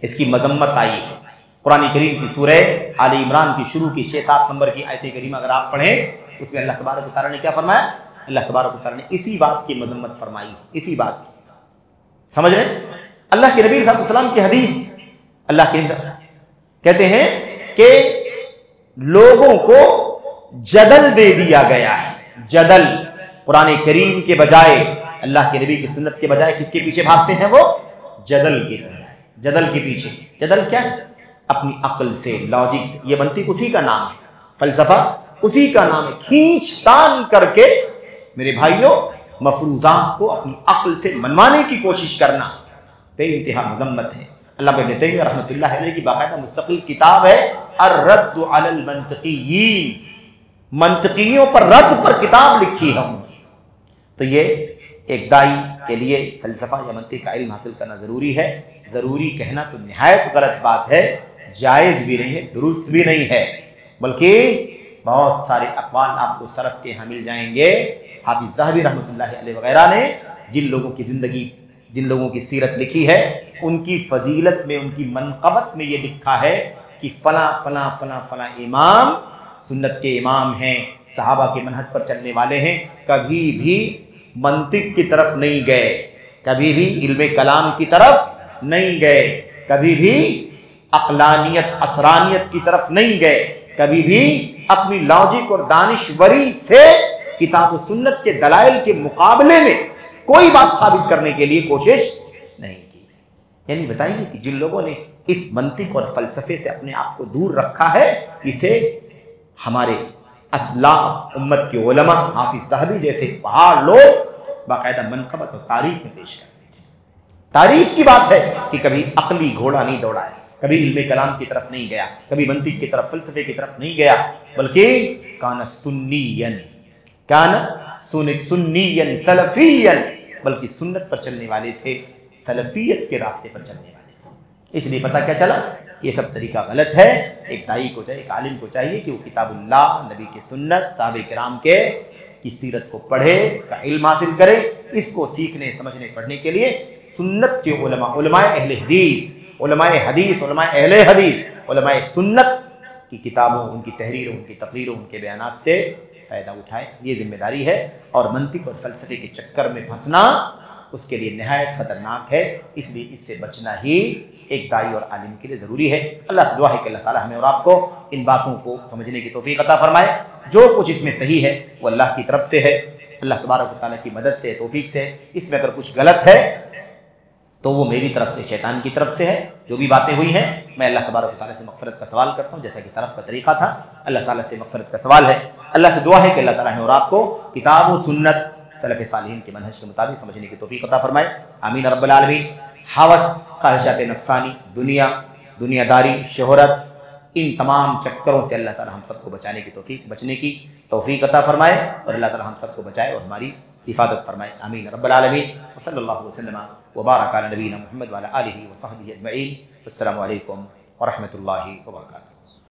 Speaker 2: इसकी मजम्मत आई है कुरान करीम की सूरह आले इमरान की शुरू की 6-7 नंबर की आयत करीमा अगर आप पढ़ें, उसमें अल्लाह तबारक व तआला ने क्या फरमाया? अल्लाह तबारक व तआला ने इसी बात की मजम्मत फरमाई, इसी बात की। समझ रहे? अल्लाह के नबी सल्लल्लाहु अलैहि वसल्लम की हदीस अल्लाह के कहते हैं कि लोगों को जदल दे दिया गया है। जदल, कुरान करीम के बजाय, अल्लाह के नबी की सुन्नत के बजाय किसके पीछे भागते हैं? वो जदल के बजाय, जदल के पीछे। जदल क्या? अपनी अक्ल से, लॉजिक से। ये मंतिक उसी का नाम है, फलसफा उसी का नाम है। खींच तान करके मेरे भाइयों मफरूजात को अपनी अक्ल से मनवाने की कोशिश करना बे इंतहा मजम्मत है। अल्लाह इब्न तैमिय्या रहमतुल्लाह अलैह की बाकायदा मुस्तकिल किताब है अर्रद्दु अलल मंतिक़ीयीन, मंतिकियों पर रद्द पर किताब लिखी है। तो ये एक दाई के लिए फलसफा या मंतिक का इल्म हासिल करना ज़रूरी है। ज़रूरी कहना तो निहायत गलत बात है, जायज़ भी नहीं है, दुरुस्त भी नहीं है, बल्कि बहुत सारे अक़वाल आपको सरफ के यहाँ मिल जाएंगे। हाफिज़ ज़हबी रहमतुल्लाह अलैह वगैरह ने जिन लोगों की ज़िंदगी, जिन लोगों की सीरत लिखी है, उनकी फजीलत में, उनकी मनक़बत में ये लिखा है कि फ़लाँ फ़लाँ फ़लाँ फ़लाँ इमाम सुन्नत के इमाम हैं, सहाबा के मनहज पर चलने वाले हैं, कभी भी मंतिक की तरफ नहीं गए, कभी भी इल्मे कलाम की तरफ नहीं गए, कभी भी अक़लानियत असरानियत की तरफ नहीं गए, कभी भी अपनी लॉजिक और दानिशवरी से किताब और सुन्नत के दलाइल के मुकाबले में कोई बात साबित करने के लिए कोशिश नहीं की। यानी बताइए कि जिन लोगों ने इस मंतिक और फलसफे से अपने आप को दूर रखा है, इसे हमारे असलाफ उम्मत के उलमा, हाफिज़ ज़हबी जैसे पहाड़ लोग बाकायदा मनक़बत और तारीफ में पेश करते थे। तारीफ की बात है कि कभी अकली घोड़ा नहीं दौड़ाया, कभी इल्मे कलाम की तरफ नहीं गया, कभी मंतिक की तरफ, फलसफे की तरफ नहीं गया, बल्कि कान सुन्नियन, कान सुन्नियन सलफियन, बल्कि सुन्नत पर चलने वाले थे, सलफियत के रास्ते पर चलने वाले थे। इसलिए पता क्या चला, ये सब तरीका गलत है। एक दाई को चाहिए, एक आलिम को चाहिए कि वो किताबुल्लाह, नबी की सुन्नत, साहबे किराम के की सीरत को पढ़े, उसका इल्म हासिल करे। इसको सीखने, समझने, पढ़ने के लिए सुन्नत के उलमा, उलमाए अहले हदीस, उलमाए हदीस, उलमाए अहले हदीस, उलमाए सुन्नत की किताबों, उनकी तहरीरों, उनकी तकरीरों, उनके बयानात से फ़ायदा उठाए, ये जिम्मेदारी है। और मंतिक और फलसफे के चक्कर में फंसना उसके लिए नहायत ख़तरनाक है। इसलिए इससे बचना ही एक दाई और आलिम के लिए ज़रूरी है। अल्लाह से दुआ है कि अल्लाह ताला हमें और आपको इन बातों को समझने की तौफीक अता फरमाए। जो कुछ इसमें सही है वो अल्लाह की तरफ से है, अल्लाह तबारक व तआला की मदद से, तौफीक से। इसमें अगर कुछ गलत है तो वो मेरी तरफ से, शैतान की तरफ से है। जो भी बातें हुई हैं, मैं अल्लाह तबारक व तआला से मग़फ़िरत का सवाल करता हूँ, जैसा कि सलफ़ का तरीक़ा था। अल्लाह ताला से मग़फ़िरत का सवाल है। अल्लाह से दुआ है कि अल्लाह ताला हमें और आपको किताब व सुन्नत, सलफ़े सालिहीन के मनहज के मुताबिक समझने की तौफीक अता फरमाए। आमीन रब्बल आलमीन। हवस, ख्वाहिशात नफ़सानी, दुनिया, दुनियादारी, शोहरत, इन तमाम चक्करों से अल्लाह ताला हम सबको बचाने की तौफीक, बचने की तौफीक अता फरमाए, और अल्लाह ताला हम सबको बचाए और हमारी हिफाजत फरमाए। आमीन रब्बल आलमीन। व सल्लल्लाहु वसल्लम व बारक अला नबीना मुहम्मद व अला आलिहि व सहबिहि अजमईन। अस्सलामु अलैकुम व रहमतुल्लाहि व बरकातुहू।